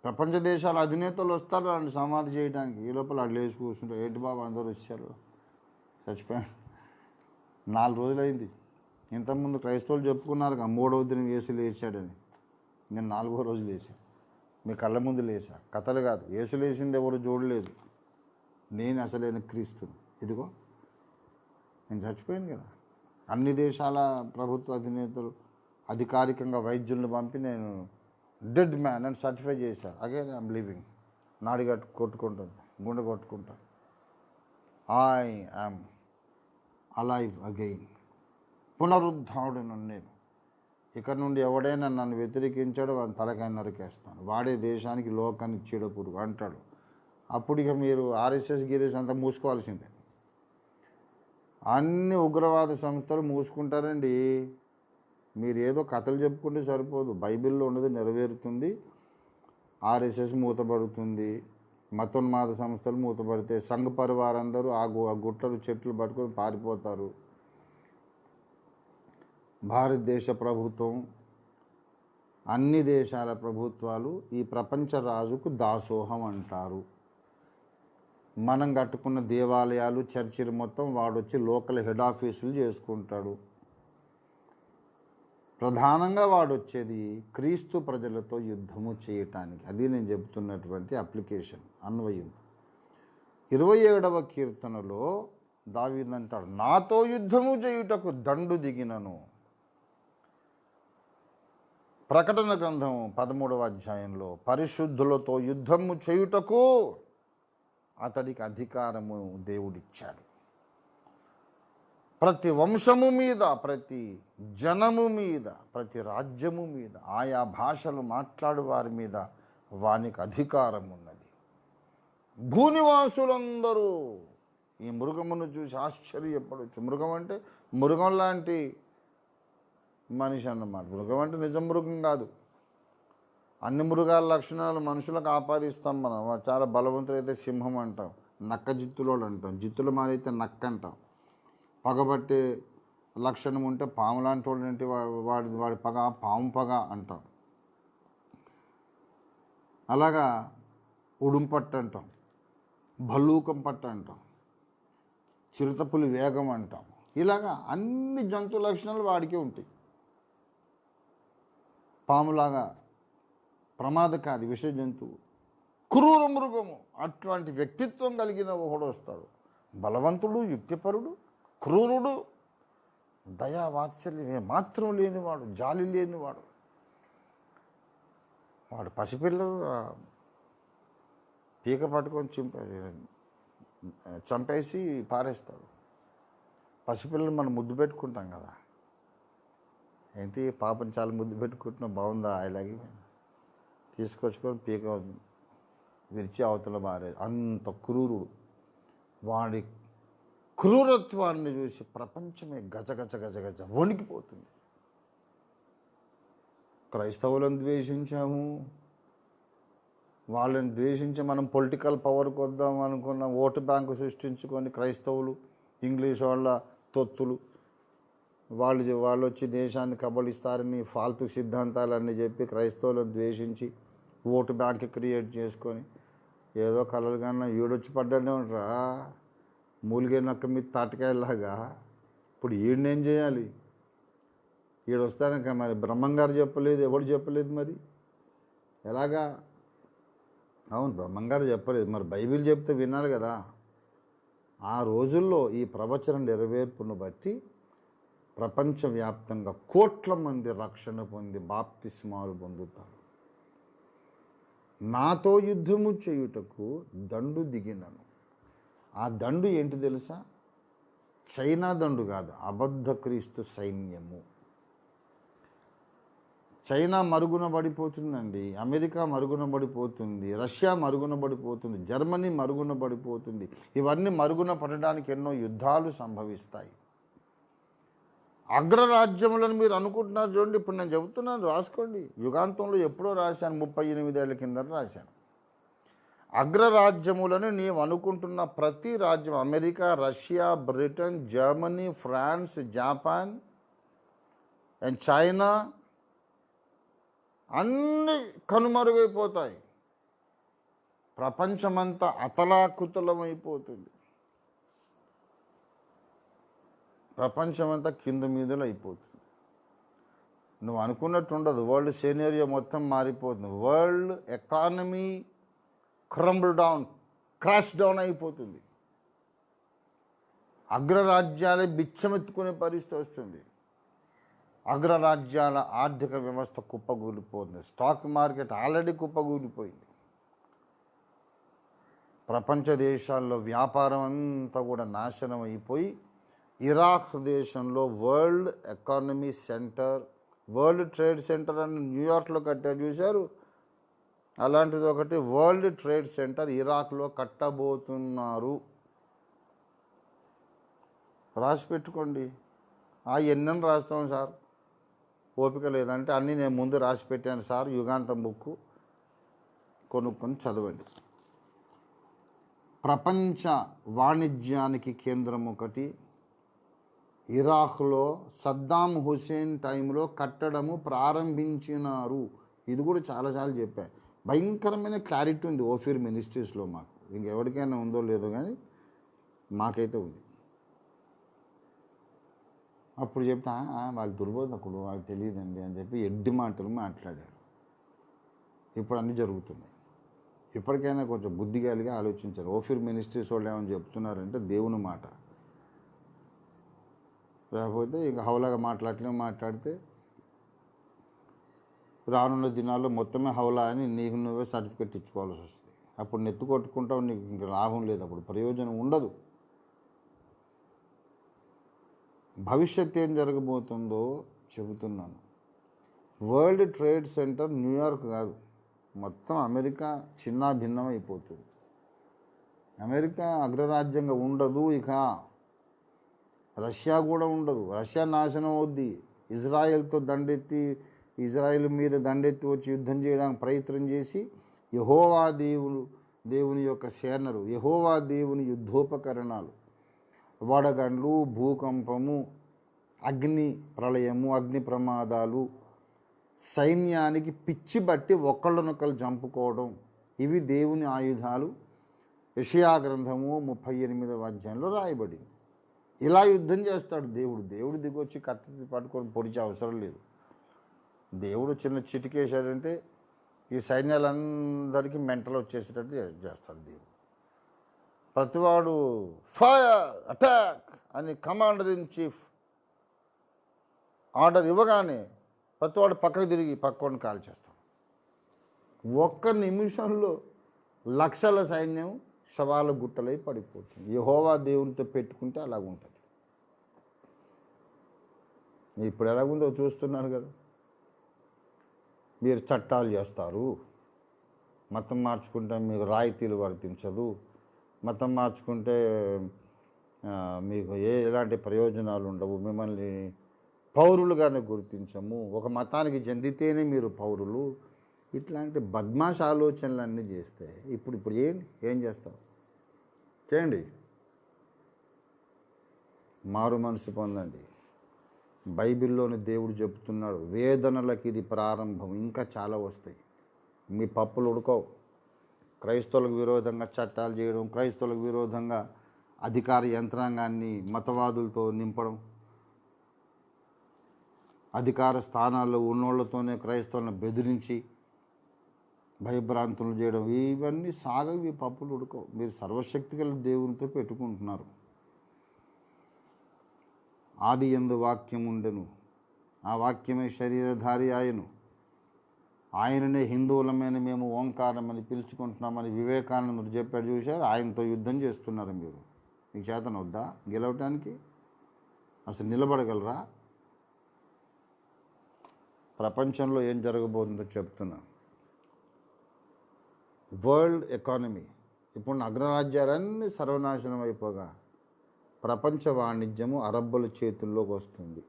ప్రపంచ దేశాల అధినేతలు వస్తారు అలాంటి సమాధి చేయడానికి. ఈ లోపల వాళ్ళు లేచి కూర్చుంటారు. ఏంటి బాబు అందరూ వచ్చారు, చచ్చిపోయాను. 4 రోజులైంది. ఇంతకుముందు క్రైస్తవులు చెప్పుకున్నారు 3వ దినం యేసు లేచాడని. నేను 4వ రోజు లేచాను. మీ కళ్ళ ముందు లేచా. కథలు కాదు. యేసు లేచింది ఎవరు చూడలేదు. నేను అసలైన క్రీస్తుని. ఇదిగో నేను చచ్చిపోయాను కదా. అన్ని దేశాల ప్రభుత్వ అధినేతలు అధికారికంగా వైద్యులను పంపి నేను డెడ్ మ్యాన్ అని సర్టిఫై చేశారు. Again I'm living. నాడి కొట్టుకుంటాను, గుండె కొట్టుకుంటాను. I am alive again. పునరుద్ధారుడును నేను. ఇక్కడ నుండి ఎవడైనా నన్ను వ్యతిరేకించాడో వాడిని తలకాయ నరికేస్తాను. వాడే దేశానికి, లోకానికి చీడపురుగు అంటాడు. అప్పుడు ఇక మీరు ఆర్ఎస్ఎస్ గిరీస్ అంతా మూసుకోవాల్సిందే. అన్ని ఉగ్రవాద సంస్థలు మూసుకుంటారండి. మీరు ఏదో కథలు చెప్పుకుంటే సరిపోదు. బైబిల్లో ఉన్నది నెరవేరుతుంది. ఆర్ఎస్ఎస్ మూతపడుతుంది, మతోన్మాద సంస్థలు మూతపడితే సంఘ పరివారందరూ ఆ గుట్టలు చెట్లు పట్టుకొని పారిపోతారు. భారతదేశ ప్రభుత్వం, అన్ని దేశాల ప్రభుత్వాలు ఈ ప్రపంచ రాజుకు దాసోహం అంటారు. మనం కట్టుకున్న దేవాలయాలు, చర్చిలు మొత్తం వాడొచ్చి లోకల్ హెడ్ ఆఫీసులు చేసుకుంటాడు. ప్రధానంగా వాడొచ్చేది క్రీస్తు ప్రజలతో యుద్ధము చేయటానికి. అది నేను చెబుతున్నటువంటి అప్లికేషన్, అన్వయం. 27వ కీర్తనలో దావీదు అంటాడు, నాతో యుద్ధము చేయుటకు దండు దిగినను. ప్రకటన గ్రంథం 13వ అధ్యాయంలో పరిశుద్ధులతో యుద్ధము చేయుటకు అతడికి అధికారము దేవుడిచ్చాడు. ప్రతి వంశము మీద, ప్రతి జనము మీద, ప్రతి రాజ్యము మీద, ఆయా భాషలు మాట్లాడు వారి మీద వానికి అధికారం ఉన్నది. భూనివాసులందరూ ఈ మృగమును చూసి ఆశ్చర్యపడవచ్చు. మృగం అంటే మృగం లాంటి మనిషి అన్నమాట. మృగం అంటే నిజం మృగం కాదు. అన్ని మృగాల లక్షణాలు మనుషులకు ఆపాదిస్తాం మనం. చాలా బలవంతులైతే సింహం అంటాం, నక్క జిత్తులోడు అంటాం, జిత్తులు మారైతే నక్క అంటాం. పగబట్టే లక్షణం ఉంటే పాము లాంటి వాడు ఏంటి, వాడి పగ పాము పగ అంటాం. అలాగా ఉడుం పట్టు అంటాం, భల్లూకం పట్టు అంటాం, చిరుతపులి వేగం అంటాం. ఇలాగా అన్ని జంతు లక్షణాలు వాడికే ఉంటాయి. పాములాగా ప్రమాదకారి విష జంతువు, క్రూర మృగము, అట్లాంటి వ్యక్తిత్వం కలిగిన ఒకడు వస్తాడు. బలవంతుడు, యుక్తిపరుడు, క్రూరుడు, దయా వాత్సల్యం మాత్రం లేనివాడు, జాలి లేనివాడు. వాడు పసిపిల్లలు పీక పట్టుకొని చంపేసి పారేస్తాడు. పసిపిల్లలు మనం ముద్దు పెట్టుకుంటాం కదా, ఏంటి పాపని చాలా ముద్దు పెట్టుకుంటున్నాం, బాగుందా ఇలాగే తీసుకొచ్చుకొని పీక విరిచి అవతల మారేది. అంత క్రూరుడు. వాడి క్రూరత్వాన్ని చూసి ప్రపంచమే గజగజ గజగజ వణికిపోతుంది. క్రైస్తవులను ద్వేషించాము, వాళ్ళని ద్వేషించి మనం పొలిటికల్ పవర్కి వద్దాం అనుకున్న ఓటు బ్యాంకు సృష్టించుకొని క్రైస్తవులు, ఇంగ్లీష్ వాళ్ళ తొత్తులు, వాళ్ళు వచ్చి దేశాన్ని కబళిస్తారని ఫాల్తు సిద్ధాంతాలన్నీ చెప్పి క్రైస్తవులను ద్వేషించి ఓటు బ్యాంక్ క్రియేట్ చేసుకొని ఏదో కలలు కన్నా ఈడొచ్చి పడ్డానే ఉంటారా మూలిగే నక్క మీద తాటికాయలాగా. ఇప్పుడు ఈయనేం చేయాలి? ఈడొస్తానక మరి బ్రహ్మంగారు చెప్పలేదు, ఎవడు చెప్పలేదు, మరి ఎలాగా? అవును, బ్రహ్మంగారు చెప్పలేదు, మరి బైబిల్ చెప్తే వినాలి కదా. ఆ రోజుల్లో ఈ ప్రవచన నెరవేర్పును బట్టి ప్రపంచవ్యాప్తంగా కోట్ల మంది రక్షణ పొంది బాప్తిస్మాలు పొందుతారు. నాతో యుద్ధము చేయుటకు దండు దిగినను. ఆ దండు ఏంటి తెలుసా? చైనా దండు కాదు, అబద్ధ క్రీస్తు సైన్యము. చైనా మరుగున పడిపోతుందండి, అమెరికా మరుగున పడిపోతుంది, రష్యా మరుగున పడిపోతుంది, జర్మనీ మరుగున పడిపోతుంది. ఇవన్నీ మరుగున పడడానికి ఎన్నో యుద్ధాలు సంభవిస్తాయి. అగ్రరాజ్యములను మీరు అనుకుంటున్నారు చూడండి, ఇప్పుడు నేను చెబుతున్నాను, రాసుకోండి. యుగాంతంలో ఎప్పుడో రాశాను, 38 ఏళ్ళ కింద రాశాను. అగ్రరాజ్యములను నీవు అనుకుంటున్న ప్రతి రాజ్యం, America, Russia, Britain, Germany, France, Japan and China, అన్నీ కనుమరుగైపోతాయి. ప్రపంచమంతా అతలాకుతలమైపోతుంది. ప్రపంచమంతా కింద మీదలో అయిపోతుంది. నువ్వు అనుకున్నట్టు ఉండదు. వరల్డ్ సినారియో మొత్తం మారిపోతుంది. World economy crumble down, crash down అయిపోతుంది. అగ్రరాజ్యాలే బిచ్చమెత్తుకునే పరిస్థితి వస్తుంది. అగ్రరాజ్యాల ఆర్థిక వ్యవస్థ కుప్పగూలిపోతుంది. స్టాక్ మార్కెట్ ఆల్రెడీ కుప్పగూలిపోయింది. ప్రపంచ దేశాల్లో వ్యాపారం అంతా కూడా నాశనం అయిపోయి, ఇరాక్ దేశంలో world economy centre, world trade centre అని న్యూయార్క్లో కట్టారు చూశారు, అలాంటిది ఒకటి వరల్డ్ ట్రేడ్ సెంటర్ ఇరాక్లో కట్టబోతున్నారు. రాసి పెట్టుకోండి. ఎన్నని రాస్తాం సార్, ఓపిక లేదంటే అన్నీ నేను ముందు రాసి పెట్టాను సార్, యుగాంతం బుక్ కొనుక్కొని చదవండి. ప్రపంచ వాణిజ్యానికి కేంద్రం ఒకటి ఇరాక్లో సద్దాం హుసేన్ టైంలో కట్టడము ప్రారంభించినారు. ఇది కూడా చాలాసార్లు చెప్పా. భయంకరమైన క్లారిటీ ఉంది ఓఫీర్ మినిస్ట్రీస్లో. మాకు ఇంకెవరికైనా ఉందో లేదో కానీ మాకైతే ఉంది. అప్పుడు చెప్తా వాళ్ళు దుర్బోధకుడు, వాళ్ళకి తెలియదండి అని చెప్పి ఎడ్డి మాటలు మాట్లాడారు. ఇప్పుడు అన్నీ జరుగుతున్నాయి. ఇప్పటికైనా కొంచెం బుద్ధి కలిగి ఆలోచించారు. ఓఫీర్ మినిస్ట్రీస్ వాళ్ళు ఏమని చెప్తున్నారంటే దేవుని మాట, లేకపోతే ఇక హౌలాగా మాట్లాడితే రానున్న దినాల్లో మొత్తమే హౌలా అని నీకు నువ్వే సర్టిఫికెట్ ఇచ్చుకోవాల్సి వస్తుంది. అప్పుడు నెత్తి కొట్టుకుంటావు, నీకు ఇంక లాభం లేదు, అప్పుడు ప్రయోజనం ఉండదు. భవిష్యత్తు ఏం జరగబోతుందో చెబుతున్నాను. వరల్డ్ ట్రేడ్ సెంటర్ న్యూయార్క్ కాదు, మొత్తం అమెరికా చిన్న భిన్నం అయిపోతుంది. అమెరికా అగ్రరాజ్యంగా ఉండదు, ఇక రష్యా కూడా ఉండదు. రష్యా నాశనం అవుద్ది. ఇజ్రాయెల్ మీద దండెత్తి వచ్చి యుద్ధం చేయడానికి ప్రయత్నం చేసి యెహోవా దేవుని యొక్క సేనలు, యెహోవా దేవుని యుద్ధోపకరణాలు, వడగండ్లు, భూకంపము, అగ్ని ప్రళయము, అగ్ని ప్రమాదాలు, సైన్యానికి పిచ్చి బట్టి ఒకళ్ళనొకళ్ళు చంపుకోవడం, ఇవి దేవుని ఆయుధాలు. యెషయా గ్రంథము 38వ అధ్యాయంలో రాయబడింది. ఇలా యుద్ధం చేస్తాడు దేవుడు దిగొచ్చి కత్తి పట్టుకొని పొడిచే అవసరం లేదు. దేవుడు చిన్న చిటికేశాడంటే ఈ సైన్యాలందరికీ మెంటల్ వచ్చేసేటట్టు చేస్తాడు దేవుడు. ప్రతివాడు ఫైర్, అటాక్ అని కమాండర్ ఇన్ చీఫ్ ఆర్డర్ ఇవ్వగానే ప్రతివాడు పక్కకు తిరిగి పక్కని కాల్ చేస్తాడు. ఒక్క నిమిషంలో లక్షల సైన్యం శవాల గుట్టలై పడిపోతుంది. యెహోవా దేవునితో పెట్టుకుంటే అలాగ ఉంటుంది. ఇప్పుడు ఎలాగుందో చూస్తున్నారు కదా. మీరు చట్టాలు చేస్తారు, మతం మార్చుకుంటే మీకు రాయితీలు వర్తించదు, మతం మార్చుకుంటే మీకు ఎలాంటి ప్రయోజనాలు ఉండవు, మిమ్మల్ని పౌరులుగానే గుర్తించము, ఒక మతానికి చెందితేనే మీరు పౌరులు, ఇట్లాంటి బద్మాష ఆలోచనలన్నీ చేస్తే ఇప్పుడు ఏం చేస్తాం? చేయండి, మారు మనసు పొందండి. బైబిల్లోని దేవుడు చెప్తున్నాడు, వేదనలకు ఇది ప్రారంభం, ఇంకా చాలా వస్తాయి. మీ పప్పులు ఉడకవు. క్రైస్తవులకు విరోధంగా చట్టాలు చేయడం, క్రైస్తవులకు విరోధంగా అధికార యంత్రాంగాన్ని మతవాదులతో నింపడం, అధికార స్థానాల్లో ఉన్నోళ్లతోనే క్రైస్తవులను బెదిరించి భయభ్రాంతులు చేయడం, ఇవన్నీ సాగవి, పప్పులు ఉడకవు. మీరు సర్వశక్తి గల దేవునితో పెట్టుకుంటున్నారు. ఆది యందు వాక్యం ఉండెను, ఆ వాక్యమే శరీరధారి ఆయను, ఆయననే హిందువులమైన మేము ఓంకారమని పిలుచుకుంటున్నామని వివేకానందుడు చెప్పాడు. చూశారు, ఆయనతో యుద్ధం చేస్తున్నారు మీరు. మీకు చేతనొద్దా గెలవటానికి? అసలు నిలబడగలరా? ప్రపంచంలో ఏం జరగబోతుందో చెప్తున్నా. వరల్డ్ ఎకానమీ ఇప్పుడు అగ్రరాజ్యాలన్నీ సర్వనాశనం అయిపోగా ప్రపంచ వాణిజ్యము అరబ్బుల చేతుల్లోకి వస్తుంది.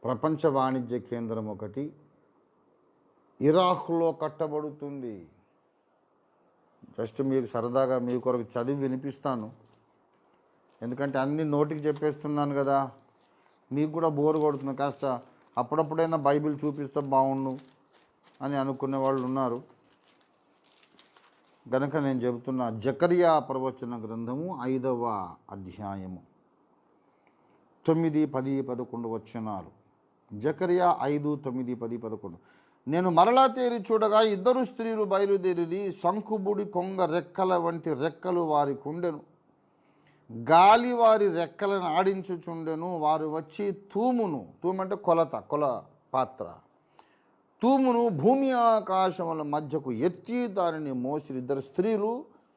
ప్రపంచ వాణిజ్య కేంద్రం ఒకటి ఇరాక్లో కట్టబడుతుంది. జస్ట్ మీకు సరదాగా మీ కొరకు చదివి వినిపిస్తాను, ఎందుకంటే అన్ని నోటికి చెప్పేస్తున్నాను కదా, మీకు కూడా బోరు కొడుతుంది. కాస్త అప్పుడప్పుడైనా బైబిల్ చూపిస్తే బాగుండు అని అనుకునే వాళ్ళు ఉన్నారు. గనక నేను చెబుతున్నా, జకర్యా ప్రవచన గ్రంథము 5వ అధ్యాయము 9, 10, 11 వచనాలు. జకర్యా 5, 9, 10, 11. నేను మరలా తేరి చూడగా ఇద్దరు స్త్రీలు బయలుదేరి శంఖుబుడి కొంగ రెక్కల వంటి రెక్కలు వారి కుండెను, గాలి వారి రెక్కలను ఆడించుచుండెను. వారు వచ్చి తూము అంటే కొల పాత్ర, తూమును భూమి ఆకాశముల మధ్యకు ఎత్తి దానిని మోసి, ఇద్దరు స్త్రీలు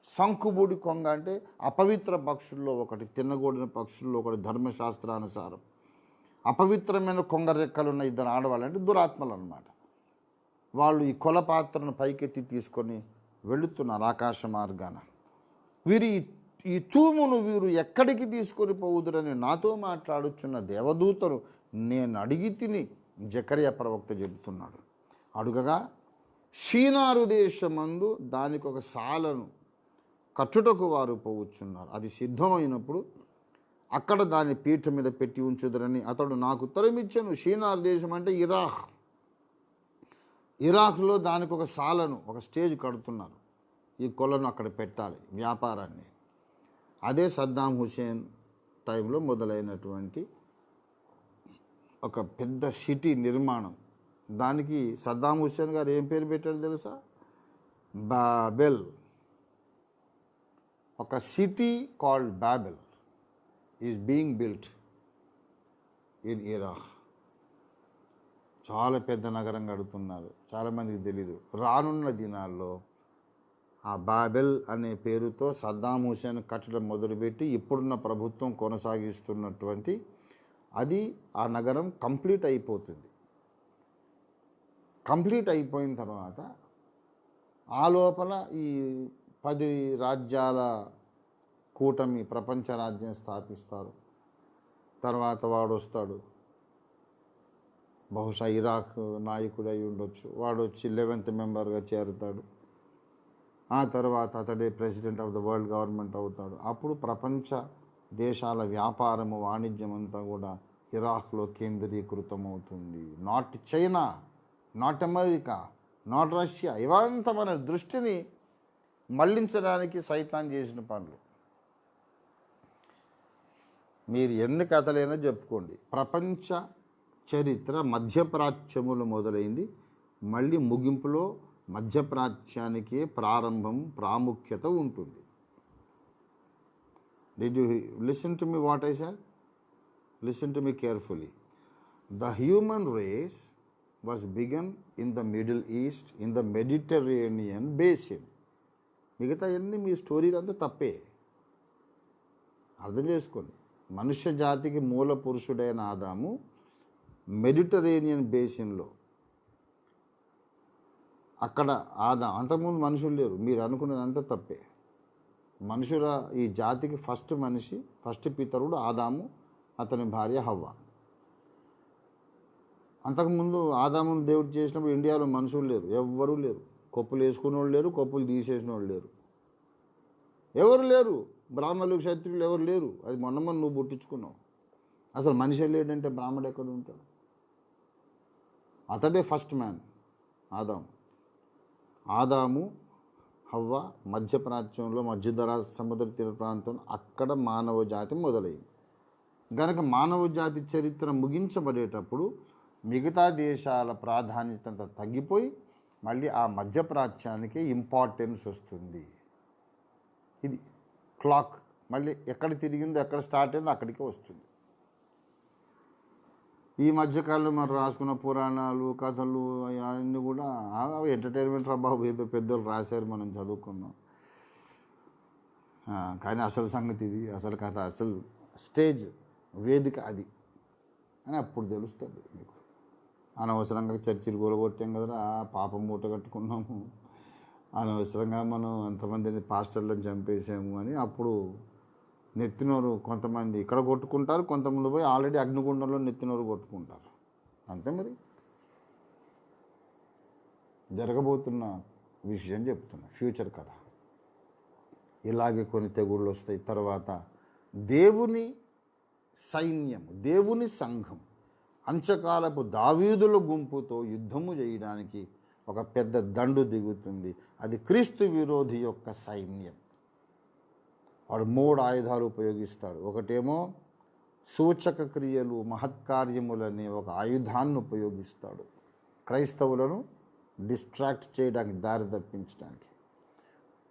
శంఖుబుడి కొంగ అంటే అపవిత్ర పక్షుల్లో ఒకటి, తిన్నగూడిన పక్షుల్లో ఒకటి. ధర్మశాస్త్రానుసారం అపవిత్రమైన కొంగ రెక్కలున్న ఇద్దరు ఆడవాళ్ళు అంటే దురాత్మలు అన్నమాట. వాళ్ళు ఈ కొల పాత్రను పైకెత్తి తీసుకొని వెళుతున్నారు ఆకాశ మార్గాన. ఈ తూమును వీరు ఎక్కడికి తీసుకొని పోవుదురని నాతో మాట్లాడుచున్న దేవదూతను నేను అడిగి తిని, జకర్యా ప్రవక్త చెబుతున్నాడు. అడుగగా షీనారు దేశమందు దానికి ఒక సాలను కట్టుటకు వారు పోవచ్చున్నారు. అది సిద్ధమైనప్పుడు అక్కడ దాని పీఠ మీద పెట్టి ఉంచుదరని అతడు నాకు ఉత్తరం ఇచ్చాను. షీనారు దేశం అంటే ఇరాక్లో దానికి ఒక సాలను, ఒక స్టేజ్ కడుతున్నారు. ఈ కొలను అక్కడ పెట్టాలి వ్యాపారాన్ని. అదే సద్దాం హుసేన్ టైంలో మొదలైనటువంటి ఒక పెద్ద సిటీ నిర్మాణం. దానికి సద్దాం హుసేన్ గారు ఏం పేరు పెట్టాడు తెలుసా? బాబెల్. ఒక city called Babel is being built in Iraq. చాలా పెద్ద నగరం కడుతున్నారు, చాలామందికి తెలీదు. రానున్న దినాల్లో ఆ బాబెల్ అనే పేరుతో సద్దాం హుసేన్ కట్టడం మొదలుపెట్టి ఇప్పుడున్న ప్రభుత్వం కొనసాగిస్తున్నటువంటి అది ఆ నగరం కంప్లీట్ అయిపోతుంది. కంప్లీట్ అయిపోయిన తర్వాత ఆ లోపల ఈ 10 రాజ్యాల కూటమి ప్రపంచ రాజ్యం స్థాపిస్తారు. తర్వాత వాడు వస్తాడు, బహుశా ఇరాక్ నాయకుడు అయి ఉండొచ్చు, వాడు వచ్చి 11th మెంబర్గా చేరుతాడు. ఆ తర్వాత అతడే president of the world government అవుతాడు. అప్పుడు ప్రపంచ దేశాల వ్యాపారము వాణిజ్యం అంతా కూడా ఇరాక్లో కేంద్రీకృతం అవుతుంది. Not China, not America, not Russia. ఇవంతా మన దృష్టిని మళ్లించడానికి సైతాన్ చేసిన పనులు. మీరు ఎన్ని కథలైనా చెప్పుకోండి, ప్రపంచ చరిత్ర మధ్యప్రాచ్యములు మొదలైంది. మళ్ళీ ముగింపులో మధ్యప్రాచ్యానికే ప్రాముఖ్యత ఉంటుంది. Did you listen to me what I said? Listen to me carefully. The human race was begun in the Middle East, in the Mediterranean basin. మిగతా అన్నీ మీ స్టోరీలు అంతా తప్పే. అర్థం చేసుకోండి. మనుష్య జాతికి మూల పురుషుడైన ఆదాము మెడిటరేనియన్ బేసిన్లో, అక్కడ అంతకుముందు మనుషులు లేరు. మీరు అనుకున్నదంతా తప్పే. మనుషుల ఈ జాతికి ఫస్ట్ పితరుడు ఆదాము, అతని భార్య హవ్వ. అంతకుముందు ఆదామును దేవుడు చేసినప్పుడు ఇండియాలో మనుషులు లేరు, ఎవ్వరూ లేరు. కొప్పులు వేసుకునే వాళ్ళు లేరు, కొప్పులు తీసేసిన వాళ్ళు లేరు, ఎవరు లేరు. బ్రాహ్మణులు క్షత్రియులు ఎవరు లేరు. అది మొన్న నువ్వు పుట్టించుకున్నావు. అసలు మనిషి లేడంటే బ్రాహ్మడు ఎక్కడ ఉంటాడు? అతడే ఫస్ట్ మ్యాన్ ఆదాము హవ్వ మధ్యప్రాచ్యంలో, మధ్యధరా సముద్ర తీర ప్రాంతం, అక్కడ మానవ జాతి మొదలైంది. గనక మానవ జాతి చరిత్ర ముగించబడేటప్పుడు మిగతా దేశాల ప్రాధాన్యత తగ్గిపోయి మళ్ళీ ఆ మధ్యప్రాచ్యానికి ఇంపార్టెన్స్ వస్తుంది. ఇది క్లాక్ మళ్ళీ ఎక్కడ తిరిగిందో, ఎక్కడ స్టార్ట్ అయిందో అక్కడికే వస్తుంది. ఈ మధ్యకాలంలో మనం రాసుకున్న పురాణాలు, కథలు అవన్నీ కూడా ఎంటర్టైన్మెంట్ బాబు, ఏదో పెద్దోళ్ళు రాశారు, మనం చదువుకున్నాం. కానీ అసలు సంగతి ఇది, అసలు కథ, అసలు స్టేజ్ వేదిక అది అని అప్పుడు తెలుస్తుంది మీకు. అనవసరంగా చర్చిలు కూలగొట్టాం కదరా, పాపం మూట కట్టుకున్నాము, అనవసరంగా మనం అంతమందిని పాస్టర్లను చంపేసాము అని అప్పుడు నెత్తినోరు కొంతమంది ఇక్కడ కొట్టుకుంటారు, కొంతమంది పోయి ఆల్రెడీ అగ్నిగుండంలో నెత్తినోరు కొట్టుకుంటారు. అంతే మరి జరగబోతున్న విషయం చెప్తున్నా, ఫ్యూచర్ కథ. ఇలాగే కొన్ని తెగుళ్ళు వస్తాయి. తర్వాత దేవుని సైన్యం, దేవుని సంఘం అంచకాలపు దావీదుల గుంపుతో యుద్ధము చేయడానికి ఒక పెద్ద దండు దిగుతుంది. అది క్రీస్తు విరోధి యొక్క సైన్యం. వాడు 3 ఆయుధాలు ఉపయోగిస్తాడు. ఒకటేమో సూచక క్రియలు, మహత్కార్యములనే ఒక ఆయుధాన్ని ఉపయోగిస్తాడు క్రైస్తవులను డిస్ట్రాక్ట్ చేయడానికి, దారి తప్పించడానికి.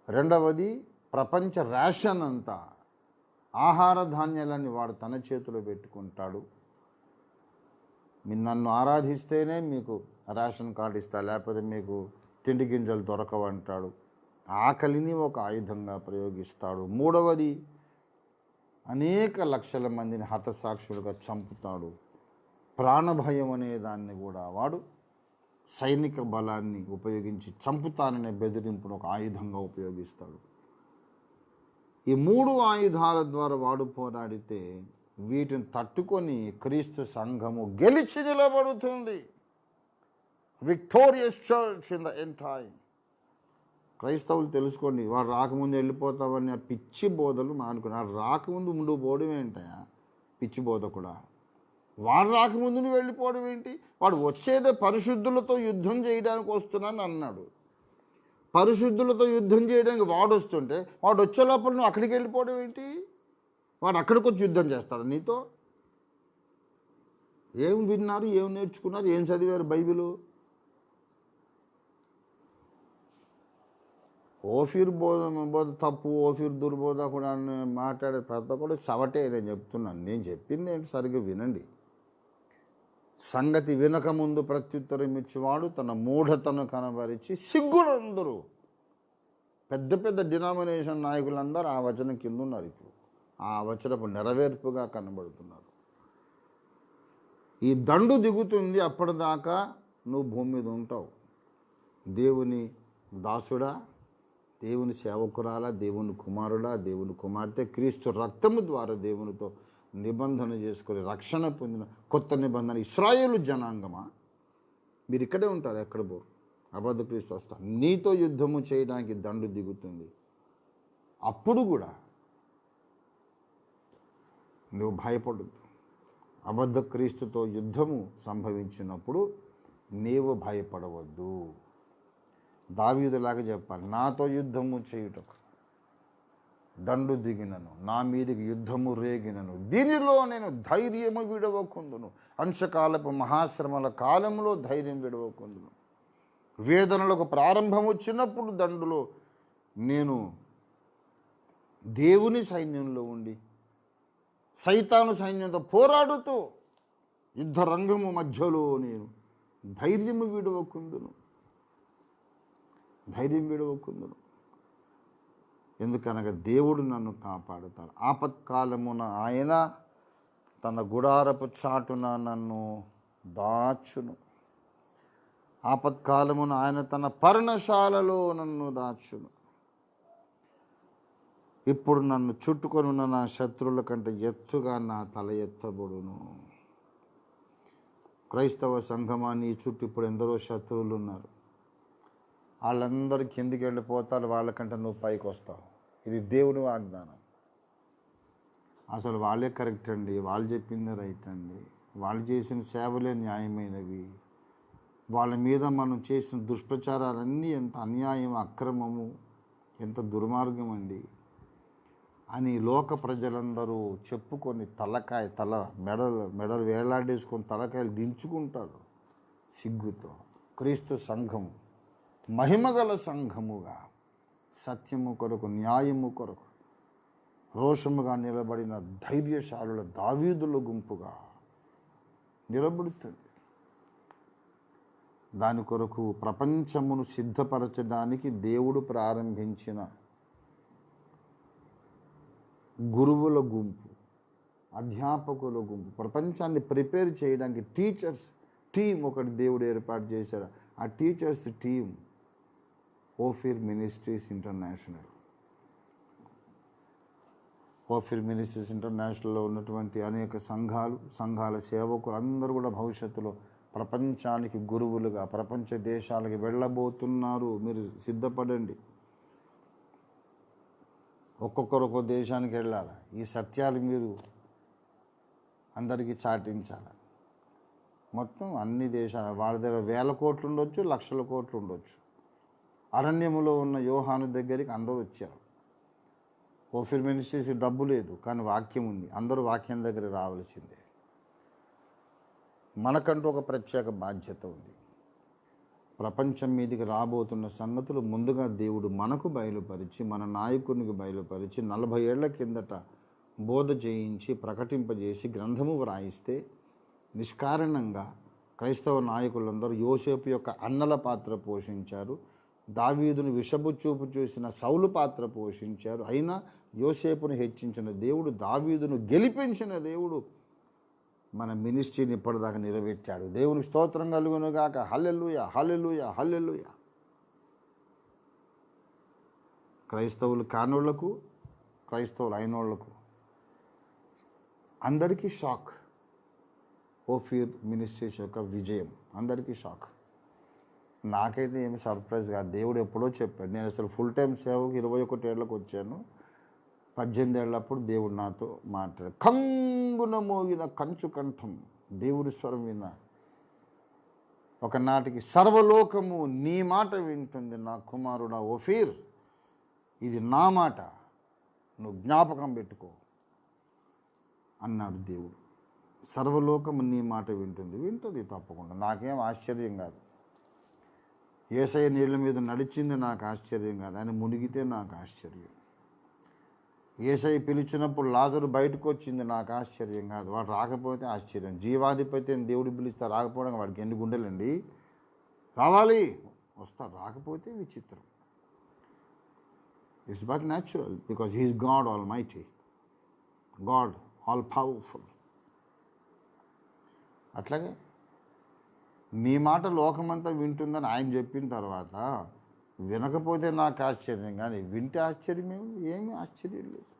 రెండవది ప్రపంచ రేషన్ అంతా, ఆహార ధాన్యాలన్నీ వాడు తన చేతిలో పెట్టుకుంటాడు. మీరు నన్ను ఆరాధిస్తేనే మీకు రేషన్ కార్డు ఇస్తా, లేకపోతే మీకు తిండి గింజలు దొరకవంటాడు. ఆకలిని ఒక ఆయుధంగా ప్రయోగిస్తాడు. మూడవది అనేక లక్షల మందిని హతసాక్షులుగా చంపుతాడు. ప్రాణభయం అనే దాన్ని కూడా వాడు సైనిక బలాన్ని ఉపయోగించి చంపుతాననే బెదిరింపును ఒక ఆయుధంగా ఉపయోగిస్తాడు. ఈ 3 ఆయుధాల ద్వారా వాడు పోరాడితే వీటిని తట్టుకొని క్రీస్తు సంఘము గెలిచి నిలబడుతుంది. Victorious church in the end time. క్రైస్తవులు తెలుసుకోండి, వాడు రాకముందు వెళ్ళిపోతామని ఆ పిచ్చి బోధలు మానుకున్నాడు. రాకముందు ముందుకు పోవడం ఏంటయా పిచ్చి బోధ కూడా. వాడు రాకముందు నువ్వు వెళ్ళిపోవడం ఏంటి? వాడు వచ్చేదే పరిశుద్ధులతో యుద్ధం చేయడానికి వస్తున్నాను అన్నాడు. పరిశుద్ధులతో యుద్ధం చేయడానికి వాడు వస్తుంటే, వాడు వచ్చే లోపల నువ్వు అక్కడికి వెళ్ళిపోవడం ఏంటి? వాడు అక్కడికి వచ్చి యుద్ధం చేస్తాడు నీతో. ఏం విన్నారు, ఏం నేర్చుకున్నారు, ఏం చదివారు బైబిలు? ఓఫీర్ బోధ తప్పు, ఓఫీర్ దుర్బోధ కూడా మాట్లాడే ప్రతి ఒక్కడు చవటే. నేను చెప్తున్నాను, నేను చెప్పింది ఏంటి సరిగ్గా వినండి. సంగతి వినకముందు ప్రత్యుత్తరం ఇచ్చేవాడు తన మూఢతను కనబరిచి సిగ్గునందరూ. పెద్ద పెద్ద డినామినేషన్ నాయకులందరూ ఆ వచనం కింద ఉన్నారు. ఇప్పుడు ఆ వచనపు నెరవేర్పుగా కనబడుతున్నారు. ఈ దండు దిగుతుంది, అప్పటిదాకా నువ్వు భూమి మీద ఉంటావు. దేవుని దాసుడా, దేవుని సేవకురాలా, దేవుని కుమారుడా, దేవుని కుమార్తె, క్రీస్తు రక్తము ద్వారా దేవునితో నిబంధన చేసుకొని రక్షణ పొందిన కొత్త నిబంధన ఇశ్రాయేలు జనాంగమా, మీరు ఇక్కడే ఉంటారు, ఎక్కడ పోరు. అబద్ధ క్రీస్తు వస్తాడు, నీతో యుద్ధము చేయడానికి దండు దిగుతుంది. అప్పుడు కూడా నువ్వు భయపడద్దు. అబద్ధ క్రీస్తుతో యుద్ధము సంభవించినప్పుడు నీవు భయపడవద్దు. దావీదులాగా చెప్పాలి, నాతో యుద్ధము చేయుటకు దండు దిగినను, నా మీదికి యుద్ధము రేగినను, దీనిలో నేను ధైర్యము విడవకుందును. అంశకాలపు మహాశ్రమల కాలంలో ధైర్యం విడవకుందును. వేదనలకు ప్రారంభం వచ్చినప్పుడు దండులో నేను దేవుని సైన్యంలో ఉండి సైతాను సైన్యంతో పోరాడుతూ యుద్ధ రంగము మధ్యలో నేను ధైర్యము విడవకుందును. ధైర్యం విడవకుందును. ఎందుకనగా దేవుడు నన్ను కాపాడుతాడు. ఆపత్కాలమున ఆయన తన గుడారపు చాటున నన్ను దాచును. ఆపత్కాలమున ఆయన తన పర్ణశాలలో నన్ను దాచును. ఇప్పుడు నన్ను చుట్టుకొని ఉన్న నా శత్రువుల కంటే ఎత్తుగా నా తల ఎత్తబడును. క్రైస్తవ సంఘమా, నీ చుట్టూ ఇప్పుడు ఎందరో శత్రువులు ఉన్నారు. వాళ్ళందరూ కిందికి వెళ్ళిపోతారు, వాళ్ళకంటే నువ్వు పైకి వస్తావు. ఇది దేవుని వాగ్దానం. అసలు వాళ్ళే కరెక్ట్ అండి, వాళ్ళు చెప్పింది రైట్ అండి, వాళ్ళు చేసిన సేవలే న్యాయమైనవి, వాళ్ళ మీద మనం చేసిన దుష్ప్రచారాలన్నీ ఎంత అన్యాయం, అక్రమము, ఎంత దుర్మార్గం అండి అని లోక ప్రజలందరూ చెప్పుకొని మెడలు వేలాడేసుకొని తలకాయలు దించుకుంటారు సిగ్గుతో. క్రీస్తు సంఘము మహిమగల సంఘముగా, సత్యము కొరకు, న్యాయము కొరకు రోషముగా నిలబడిన ధైర్యశాలుల దావీదుల గుంపుగా నిలబడుతుంది. దాని కొరకు ప్రపంచమును సిద్ధపరచడానికి దేవుడు ప్రారంభించిన గురువుల గుంపు, అధ్యాపకుల గుంపు, ప్రపంచాన్ని ప్రిపేర్ చేయడానికి టీచర్స్ టీం ఒకటి దేవుడు ఏర్పాటు చేశాడు. ఆ teachers team Ophir ministries international. Ophir ministries ఇంటర్నేషనల్లో ఉన్నటువంటి అనేక సంఘాల సేవకులు అందరూ కూడా భవిష్యత్తులో ప్రపంచానికి గురువులుగా ప్రపంచ దేశాలకి వెళ్ళబోతున్నారు. మీరు సిద్ధపడండి. ఒక్కొక్కరు దేశానికి వెళ్ళాలి. ఈ సత్యాలు మీరు అందరికీ చాటించాలి. మొత్తం అన్ని దేశాలు, వాళ్ళ దగ్గర 1000 కోట్లు ఉండొచ్చు, లక్షల కోట్లు ఉండొచ్చు. అరణ్యములో ఉన్న యోహాను దగ్గరికి అందరూ వచ్చారు. ఓఫీర్ మినిస్ట్రీస్ డబ్బు లేదు, కానీ వాక్యం ఉంది. అందరూ వాక్యం దగ్గర రావాల్సిందే. మనకంటూ ఒక ప్రత్యేక బాధ్యత ఉంది. ప్రపంచం మీదకి రాబోతున్న సంగతులు ముందుగా దేవుడు మనకు బయలుపరిచి, మన నాయకునికి బయలుపరిచి 40 ఏళ్ల కిందట బోధ చేయించి ప్రకటింపజేసి గ్రంథము వ్రాయిస్తే నిష్కారణంగా క్రైస్తవ నాయకులందరూ యోసేపు యొక్క అన్నల పాత్ర పోషించారు. దావీదును విషపు చూపు చూసిన సౌలు పాత్ర పోషించారు. అయినా యోసేపును హెచ్చించిన దేవుడు, దావీదును గెలిపించిన దేవుడు మన మినిస్ట్రీని ఇప్పటిదాకా నిలబెట్టాడు. దేవునికి స్తోత్రం కలుగునుగాక. హల్లెలూయా, హల్లెలూయా, హల్లెలూయా. క్రైస్తవులు కానోళ్లకు, క్రైస్తవులు అయినోళ్లకు అందరికీ షాక్. ఓఫీర్ మినిస్ట్రీస్ యొక్క విజయం అందరికీ షాక్. నాకైతే ఏమి సర్ప్రైజ్ కాదు. దేవుడు ఎప్పుడో చెప్పాడు. నేను అసలు ఫుల్ టైం సేవకు 21 ఏళ్ళకు వచ్చాను. 18 ఏళ్ళప్పుడు దేవుడు నాతో మాట్లాడు. కంగున మోగిన కంచు కంఠం దేవుడి స్వరం విన్నా. ఒకనాటికి సర్వలోకము నీ మాట వింటుంది నా కుమారుడా ఓఫీర్, ఇది నా మాట, నువ్వు జ్ఞాపకం పెట్టుకో అన్నాడు దేవుడు. సర్వలోకము నీ మాట వింటుంది తప్పకుండా. నాకేం ఆశ్చర్యం కాదు. యేసయ్య నీళ్ళ మీద నడిచింది నాకు ఆశ్చర్యం కాదు, ఆయన మునిగితే నాకు ఆశ్చర్యం. యేసయ్య పిలిచినప్పుడు లాజరు బయటకు వచ్చింది, నాకు ఆశ్చర్యం కాదు. వాడు రాకపోతే ఆశ్చర్యం. జీవాధిపతి అని దేవుడు పిలిస్తే రాకపోవడం వాడికి ఎన్ని గుండెలండి. రావాలి, వస్తాడు. రాకపోతే విచిత్రం. It's but natural, because he's God almighty, God all powerful. అట్లాగే మీ మాట లోకమంతా వింటుందని ఆయన చెప్పిన తర్వాత వినకపోతే నాకు ఆశ్చర్యం, కానీ వింటే ఆశ్చర్యం ఏమీ ఆశ్చర్యం లేదు.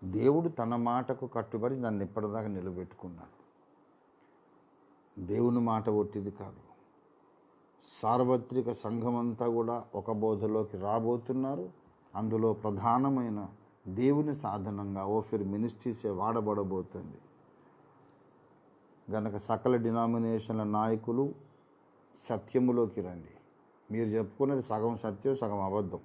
దేవుడు తన మాటకు కట్టుబడి నన్ను ఇప్పటిదాకా నిలబెట్టుకున్నాడు. దేవుని మాట ఒట్టిది కాదు. సార్వత్రిక సంఘమంతా కూడా ఒక బోధలోకి రాబోతున్నారు. అందులో ప్రధానమైన దేవుని సాధనంగా ఓఫిర్ మినిస్ట్రీసే వాడబడబోతుంది. గనక సకల డినామినేషన్ల నాయకులు సత్యములోకి రండి. మీరు చెప్పుకునేది సగం సత్యం, సగం అబద్ధం.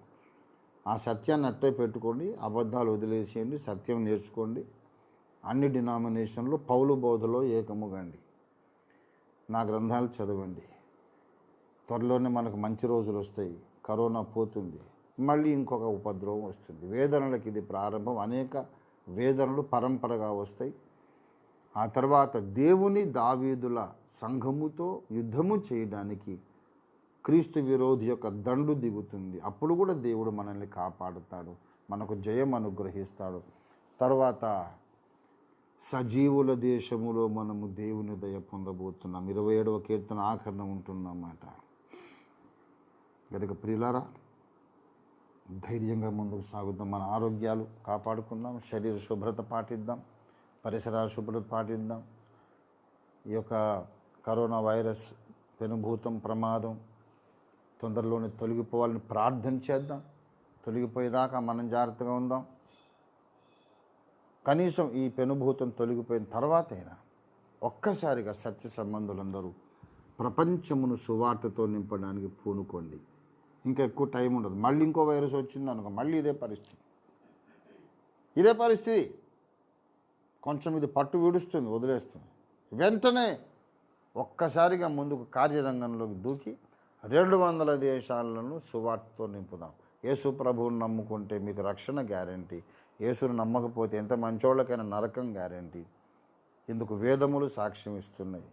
ఆ సత్యాన్ని అట్టే పెట్టుకోండి, అబద్ధాలు వదిలేసేయండి, సత్యం నేర్చుకోండి. అన్ని డినామినేషన్లు పౌలు బోధలో ఏకముగండి. నా గ్రంథాలు చదవండి. త్వరలోనే మనకు మంచి రోజులు వస్తాయి. కరోనా పోతుంది, మళ్ళీ ఇంకొక ఉపద్రవం వస్తుంది. వేదనలకు ఇది ప్రారంభం. అనేక వేదనలు పరంపరగా వస్తాయి. ఆ తర్వాత దేవుని దావీదుల సంఘముతో యుద్ధము చేయడానికి క్రీస్తు విరోధి యొక్క దండు దిగుతుంది. అప్పుడు కూడా దేవుడు మనల్ని కాపాడుతాడు, మనకు జయం అనుగ్రహిస్తాడు. తర్వాత సజీవుల దేశములో మనము దేవుని దయ పొందబోతున్నాం. 27వ కీర్తన ఆఖరణ ఉంటుందన్నమాట. గనుక ప్రియులారా, ధైర్యంగా ముందుకు సాగుదాం. మన ఆరోగ్యాలు కాపాడుకుందాం, శరీర శుభ్రత పాటిద్దాం, పరిసరాల శుభ్రత పాటిద్దాం. ఈ యొక్క కరోనా వైరస్ పెనుభూతం, ప్రమాదం తొందరలోనే తొలగిపోవాలని ప్రార్థన చేద్దాం. తొలగిపోయేదాకా మనం జాగ్రత్తగా ఉందాం. కనీసం ఈ పెనుభూతం తొలగిపోయిన తర్వాతైనా ఒక్కసారిగా సత్య సంబంధులందరూ ప్రపంచమును సువార్తతో నింపడానికి పూనుకోండి. ఇంకా ఎక్కువ టైం ఉండదు. మళ్ళీ ఇంకో వైరస్ వచ్చింది అనుకో, మళ్ళీ ఇదే పరిస్థితి. కొంచెం ఇది పట్టు విడుస్తుంది, వదిలేస్తుంది. వెంటనే ఒక్కసారిగా ముందుకు కార్యరంగంలోకి దూకి 200 దేశాలను సువార్తతో నింపుదాం. యేసు ప్రభువుని నమ్ముకుంటే మీకు రక్షణ గ్యారంటీ. యేసును నమ్మకపోతే ఎంత మంచోళ్ళకైనా నరకం గ్యారంటీ. ఇందుకు వేదములు సాక్ష్యం ఇస్తున్నాయి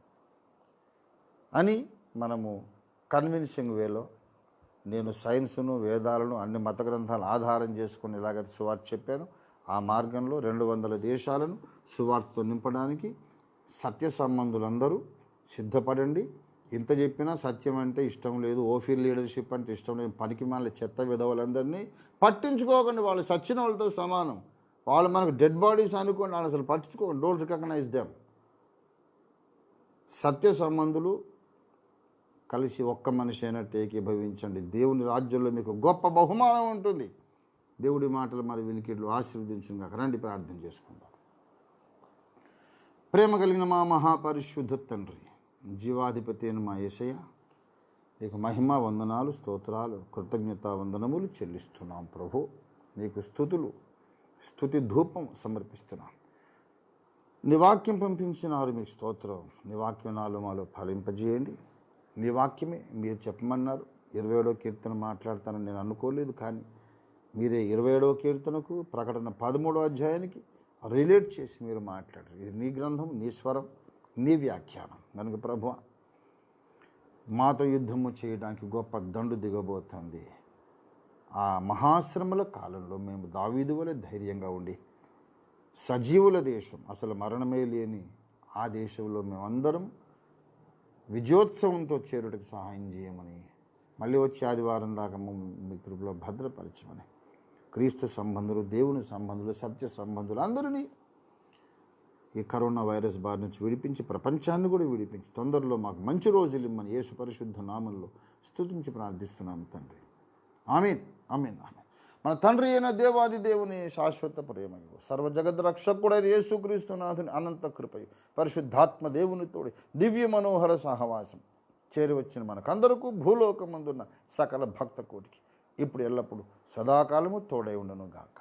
అని మనము కన్విన్సింగ్ వేలో, నేను సైన్స్ను, వేదాలను, అన్ని మత గ్రంథాలు ఆధారం చేసుకుని ఎలాగైతే సువార్త చెప్పాను, ఆ మార్గంలో 200 దేశాలను సువార్తతో నింపడానికి సత్య సంబంధులందరూ సిద్ధపడండి. ఇంత చెప్పినా సత్యం అంటే ఇష్టం లేదు, ఓఫీర్ లీడర్షిప్ అంటే ఇష్టం లేదు, పనికి మాల చెత్త విధవలందరినీ పట్టించుకోకండి. వాళ్ళు సచ్చిన వాళ్ళతో సమానం. వాళ్ళు మనకు డెడ్ బాడీస్ అనుకోండి, వాళ్ళు అసలు పట్టించుకోకండి. Don't recognise them. సత్య సంబంధులు కలిసి ఒక్క మనిషి అయినట్టు ఏకీభవించండి. దేవుని రాజ్యంలో మీకు గొప్ప బహుమానం ఉంటుంది. దేవుడి మాటలు మరి వినికిడ్లు ఆశీర్వదించుగా. రండి ప్రార్థన చేసుకుందాం. ప్రేమ కలిగిన మా మహాపరిశుద్ధ తండ్రి, జీవాధిపతి అయిన మా యేసయ్య, నీకు మహిమ, వందనాలు, స్తోత్రాలు, కృతజ్ఞతా వందనములు చెల్లిస్తున్నాం ప్రభు. నీకు స్తుతి ధూపం సమర్పిస్తున్నాం. నీ వాక్యం పంపించినారు, మీకు స్తోత్రం. నీ వాక్యం నాలో మాలో ఫలింపజేయండి. నీ వాక్యమే మీరు చెప్పమన్నారు. 27వ కీర్తన మాట్లాడతానని నేను అనుకోలేదు, కానీ మీరే 27వ కీర్తనకు, ప్రకటన 13వ అధ్యాయానికి రిలేట్ చేసి మీరు మాట్లాడారు. ఇది నీ గ్రంథం, నీ స్వరం, నీ వ్యాఖ్యానం. కనుక ప్రభువా, మాతో యుద్ధము చేయడానికి గొప్ప దండు దిగబోతుంది. ఆ మహాశ్రమల కాలంలో మేము దావీదు వలె ధైర్యంగా ఉండి, సజీవుల దేశం, అసలు మరణమే లేని ఆ దేశంలో మేమందరం విజయోత్సవంతో చేరుటకు సహాయం చేయమని, మళ్ళీ వచ్చే ఆదివారం దాకా మీ కృపలో భద్రపరచమని, క్రీస్తు సంబంధులు, దేవుని సంబంధులు, సత్య సంబంధులు అందరినీ ఈ కరోనా వైరస్ బారి నుంచి విడిపించి, ప్రపంచాన్ని కూడా విడిపించి, తొందరలో మాకు మంచి రోజులు ఇమ్మని యేసు పరిశుద్ధ నామంలో స్తుతించి ప్రార్థిస్తున్నాము తండ్రి. ఆమేన్, ఆమేన్, ఆమేన్. మన తండ్రి అయిన దేవాది దేవుని శాశ్వత ప్రేమయు, సర్వ జగద్ రక్షకుడైన యేసుక్రీస్తునాథుని అనంత కృపయు, పరిశుద్ధాత్మ దేవునితోడి దివ్య మనోహర సహవాసం చేరి వచ్చిన మనకందరకు, భూలోకమందున్న సకల భక్త కోటికి ఇప్పుడు ఎల్లప్పుడూ సదాకాలము తోడై ఉండను గాక.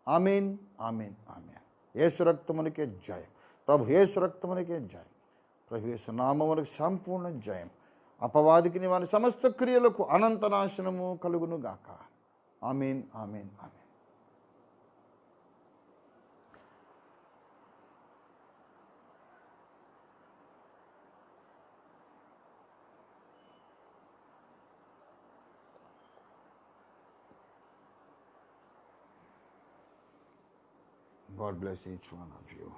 ఆమేన్, ఆమేన్, ఆమేన్. యేసు రక్తమునికే జయం. ప్రభు యేసు రక్తమునికే జయం. ప్రభు యేసు నామమునకు సంపూర్ణ జయం. అపవాదికి వారి సమస్త క్రియలకు అనంత నాశనము కలుగును గాక. Amen, amen, amen. God bless each one of you.